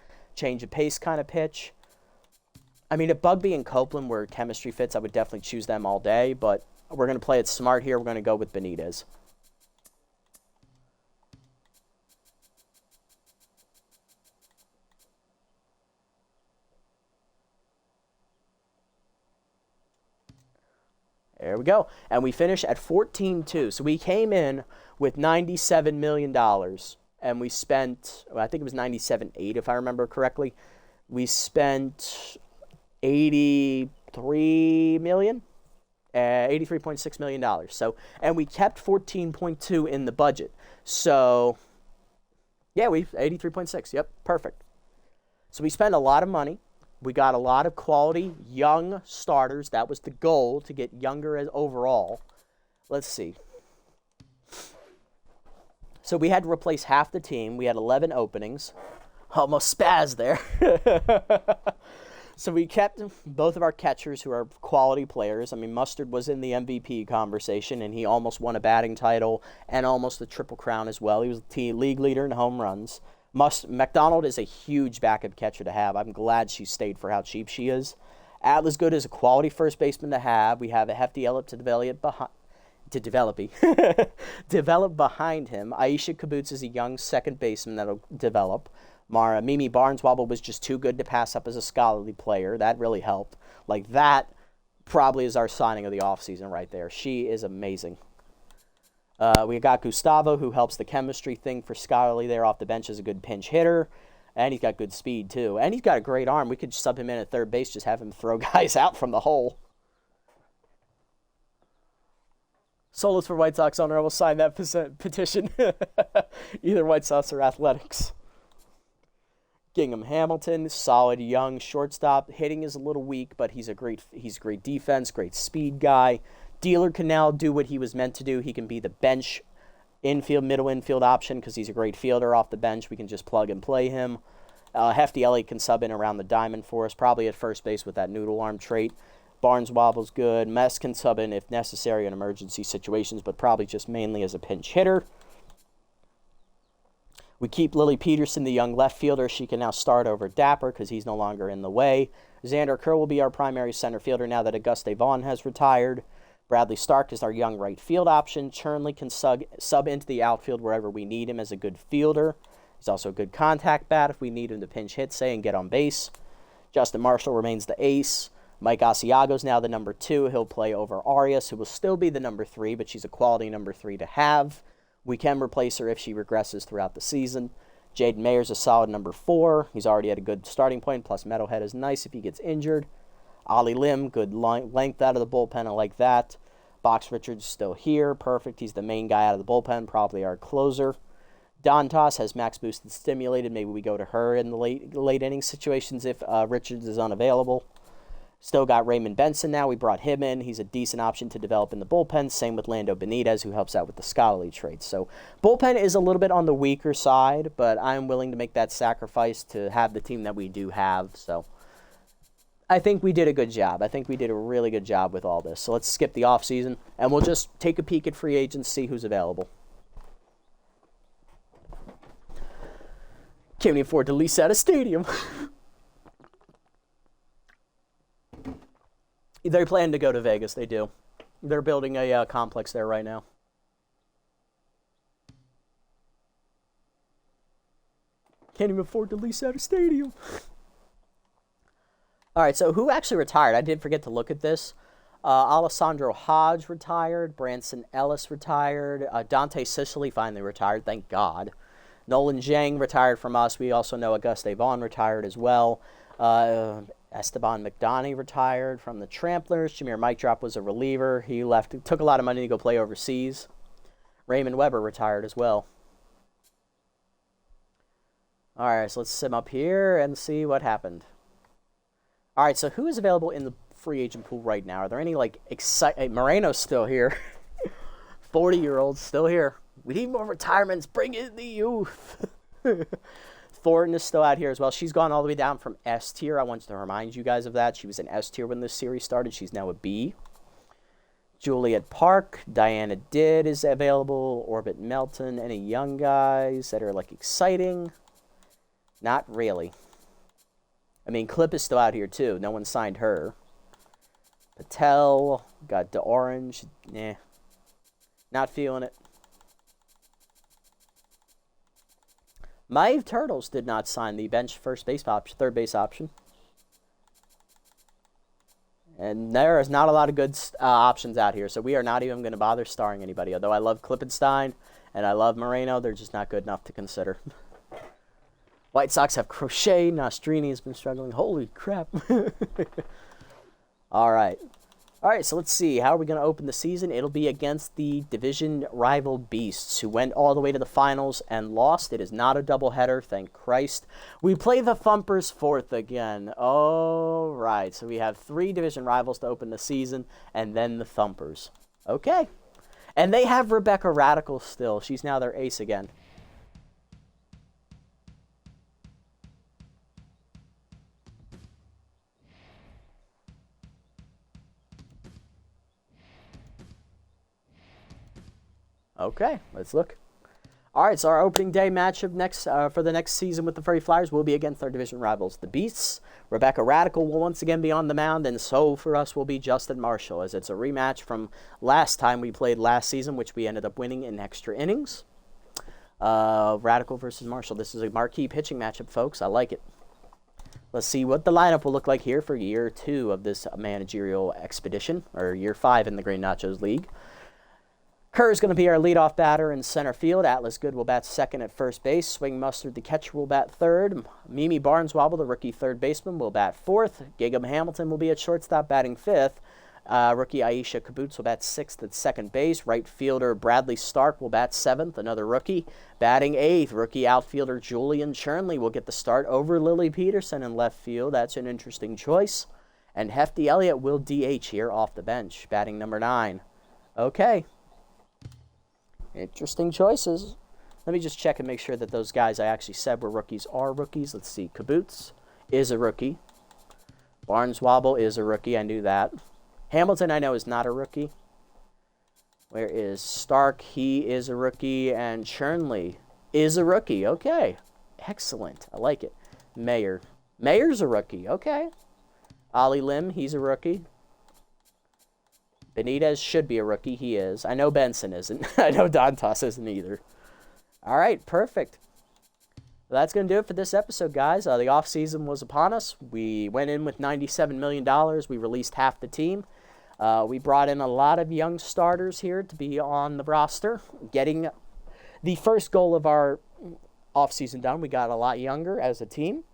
of pace kind of pitch. I mean, if Bugby and Copeland were chemistry fits, I would definitely choose them all day, but we're going to play it smart here. We're going to go with Benitez. There we go. And we finish at 14-2. So we came in with $97 million. And we spent, I think it was 97.8 if I remember correctly. We spent $83 million, $83.6 million. So, and we kept 14.2 in the budget. So, yeah, 83.6. Yep, perfect. So we spent a lot of money. We got a lot of quality young starters. That was the goal, to get younger as overall. Let's see. So we had to replace half the team. We had 11 openings. Almost spaz there. So we kept both of our catchers, who are quality players. I mean, Mustard was in the MVP conversation, and he almost won a batting title and almost the Triple Crown as well. He was the league leader in home runs. McDonald is a huge backup catcher to have. I'm glad she stayed for how cheap she is. Atlas Good is a quality first baseman to have. We have a hefty Ellip to develop behind him. Aisha Kibbutz is a young second baseman that'll develop. Mimi Barneswobble was just too good to pass up as a scholarly player. That really helped. Like, that probably is our signing of the offseason right there. She is amazing. We got Gustavo, who helps the chemistry thing for scholarly there off the bench as a good pinch hitter. And he's got good speed, too. And he's got a great arm. We could sub him in at third base, just have him throw guys out from the hole. Solis for White Sox owner. I will sign that petition. Either White Sox or Athletics. Gingham Hamilton, solid young shortstop. Hitting is a little weak, but he's great defense, great speed guy. Dealer can now do what he was meant to do. He can be the bench middle infield option because he's a great fielder off the bench. We can just plug and play him. Hefty Elliott can sub in around the diamond for us, probably at first base with that noodle arm trait. Barneswobble's good. Mess can sub in if necessary in emergency situations, but probably just mainly as a pinch hitter. We keep Lily Peterson, the young left fielder. She can now start over Dapper because he's no longer in the way. Xander Kerr will be our primary center fielder now that Auguste Vaughn has retired. Bradley Stark is our young right field option. Chernley can sub into the outfield wherever we need him as a good fielder. He's also a good contact bat if we need him to pinch hit, say, and get on base. Justin Marshall remains the ace. Mike Asiago's now the number 2. He'll play over Arias, who will still be the number 3, but she's a quality number 3 to have. We can replace her if she regresses throughout the season. Jaden Mayer's a solid number 4. He's already at a good starting point, plus Meadowhead is nice if he gets injured. Ollie Lim, good length out of the bullpen. I like that. Box Richards still here. Perfect. He's the main guy out of the bullpen, probably our closer. Don Toss has max boosted stimulated. Maybe we go to her in the late inning situations if Richards is unavailable. Still got Raymond Benson now. We brought him in. He's a decent option to develop in the bullpen. Same with Lando Benitez, who helps out with the scholarly traits. So bullpen is a little bit on the weaker side, but I'm willing to make that sacrifice to have the team that we do have. So I think we did a good job. I think we did a really good job with all this. So let's skip the offseason, and we'll just take a peek at free agents, see who's available. Can't even afford to lease out a stadium. They plan to go to Vegas. They do. They're building a complex there right now. Can't even afford to lease out a stadium. All right, so who actually retired? I did forget to look at this. Alessandro Hodge retired. Branson Ellis retired. Dante Sicily finally retired, thank God. Nolan Zhang retired from us. We also know Auguste Vaughn retired as well. Esteban McDonough retired from the Tramplers. Jameer Mike Drop was a reliever. He left. It took a lot of money to go play overseas. Raymond Weber retired as well. All right, so let's sim up here and see what happened. All right, so who is available in the free agent pool right now? Are there any, like, exciting... Moreno's still here. 40-year-old's still here. We need more retirements. Bring in the youth. Thornton is still out here as well. She's gone all the way down from S tier. I wanted to remind you guys of that. She was an S tier when this series started. She's now a B. Juliet Park. Diana Did is available. Orbit Melton. Any young guys that are, like, exciting? Not really. I mean, Clip is still out here, too. No one signed her. Patel. Got DeOrange. Nah. Not feeling it. Maeve Turtles did not sign the bench third base option. And there is not a lot of good options out here, so we are not even going to bother starring anybody. Although I love Klippenstein and I love Moreno, they're just not good enough to consider. White Sox have Crochet. Nostrini has been struggling. Holy crap. All right. All right, so let's see. How are we going to open the season? It'll be against the division rival Beasts, who went all the way to the finals and lost. It is not a doubleheader, thank Christ. We play the Thumpers fourth again. All right, so we have 3 division rivals to open the season, and then the Thumpers. Okay. And they have Rebecca Radical still. She's now their ace again. Okay, let's look. All right, so our opening day matchup for the next season with the Furry Flyers will be against our division rivals, the Beasts. Rebecca Radical will once again be on the mound, and so for us will be Justin Marshall, as it's a rematch from last time we played last season, which we ended up winning in extra innings. Radical versus Marshall. This is a marquee pitching matchup, folks. I like it. Let's see what the lineup will look like here for year 2 of this managerial expedition, or year 5 in the Green Nachos League. Kerr is going to be our leadoff batter in center field. Atlas Good will bat second at first base. Swing Mustard, the catcher, will bat third. Mimi Barneswobble, the rookie third baseman, will bat fourth. Gigam Hamilton will be at shortstop, batting fifth. Rookie Aisha Kibbutz will bat sixth at second base. Right fielder Bradley Stark will bat seventh, another rookie. Batting eighth, rookie outfielder Julian Chernley will get the start over Lily Peterson in left field. That's an interesting choice. And Hefty Elliott will DH here off the bench, batting number 9. Okay. Interesting choices. Let me just check and make sure that those guys I actually said were rookies are rookies. Let's see. Kibbutz is a rookie. Barneswobble is a rookie. I knew that. Hamilton, I know, is not a rookie. Where is Stark? He is a rookie. And Chernley is a rookie. Okay. Excellent. I like it. Mayer's a rookie. Okay. Ollie Lim, he's a rookie. Benitez should be a rookie. He is. I know Benson isn't. I know Dantas isn't either. All right, perfect. Well, that's going to do it for this episode, guys. The offseason was upon us. We went in with $97 million. We released half the team. We brought in a lot of young starters here to be on the roster. Getting the first goal of our offseason done, we got a lot younger as a team.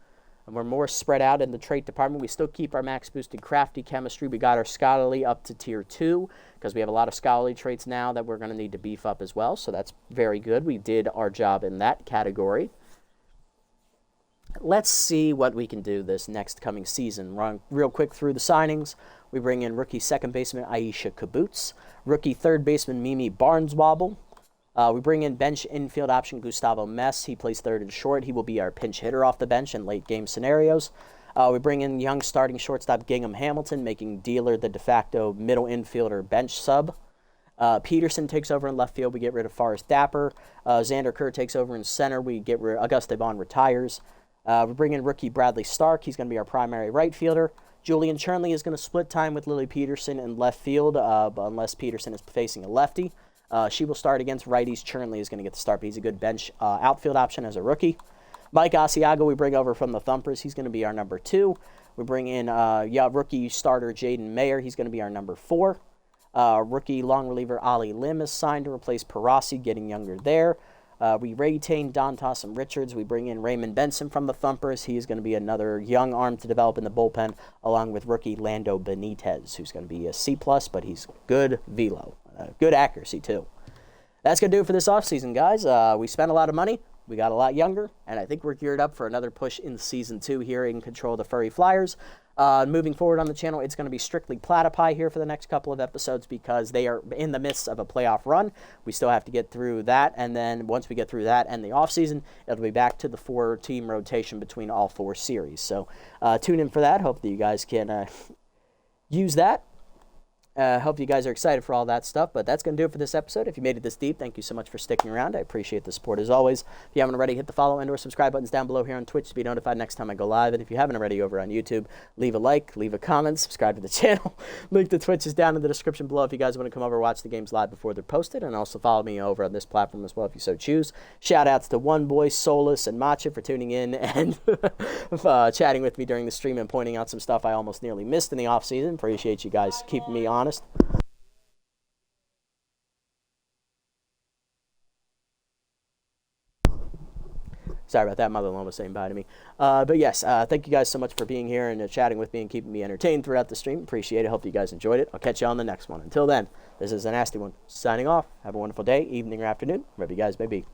And we're more spread out in the trait department. We still keep our max boosted crafty chemistry. We got our scholarly up to tier 2 because we have a lot of scholarly traits now that we're going to need to beef up as well. So that's very good. We did our job in that category. Let's see what we can do this next coming season. Run real quick through the signings. We bring in rookie second baseman Aisha Kibbutz, rookie third baseman Mimi Barneswobble. We bring in bench infield option Gustavo Mess. He plays third and short. He will be our pinch hitter off the bench in late game scenarios. We bring in young starting shortstop Gingham Hamilton, making Dealer the de facto middle infielder bench sub. Peterson takes over in left field. We get rid of Forrest Dapper. Xander Kerr takes over in center. We get rid Auguste Bond retires. We bring in rookie Bradley Stark. He's going to be our primary right fielder. Julian Chernley is going to split time with Lily Peterson in left field, unless Peterson is facing a lefty. She will start against righties. Chernley is going to get the start, but he's a good bench outfield option as a rookie. Mike Asiago we bring over from the Thumpers. He's going to be our number 2. We bring in rookie starter Jaden Mayer. He's going to be our number 4. Rookie long reliever Ali Lim is signed to replace Parasi, getting younger there. We retain Don Tossum Richards. We bring in Raymond Benson from the Thumpers. He is going to be another young arm to develop in the bullpen, along with rookie Lando Benitez, who's going to be a C+, but he's good velo. Good accuracy, too. That's going to do it for this offseason, guys. We spent a lot of money. We got a lot younger, and I think we're geared up for another push in Season 2 here in Control of the Furry Flyers. Moving forward on the channel, it's going to be strictly Platypi here for the next couple of episodes because they are in the midst of a playoff run. We still have to get through that, and then once we get through that and the offseason, it'll be back to the 4-team rotation between all 4 series. So tune in for that. Hope that you guys can use that. Hope you guys are excited for all that stuff, but that's going to do it for this episode. If you made it this deep, thank you so much for sticking around. I appreciate the support as always. If you haven't already, hit the follow and or subscribe buttons down below here on Twitch to be notified next time I go live. And if you haven't already over on YouTube, leave a like, leave a comment, subscribe to the channel. Link to Twitch is down in the description below if you guys want to come over and watch the games live before they're posted. And also follow me over on this platform as well if you so choose. Shout outs to One Boy, Solus, and Matcha for tuning in and chatting with me during the stream and pointing out some stuff I almost nearly missed in the off season. Appreciate you guys keeping me honest. Sorry about that. Mother-in-law was saying bye to me. But yes, thank you guys so much for being here and chatting with me and keeping me entertained throughout the stream. Appreciate it. Hope you guys enjoyed it. I'll catch you on the next one. Until then, this is a nasty one. Signing off. Have a wonderful day, evening, or afternoon, wherever you guys may be.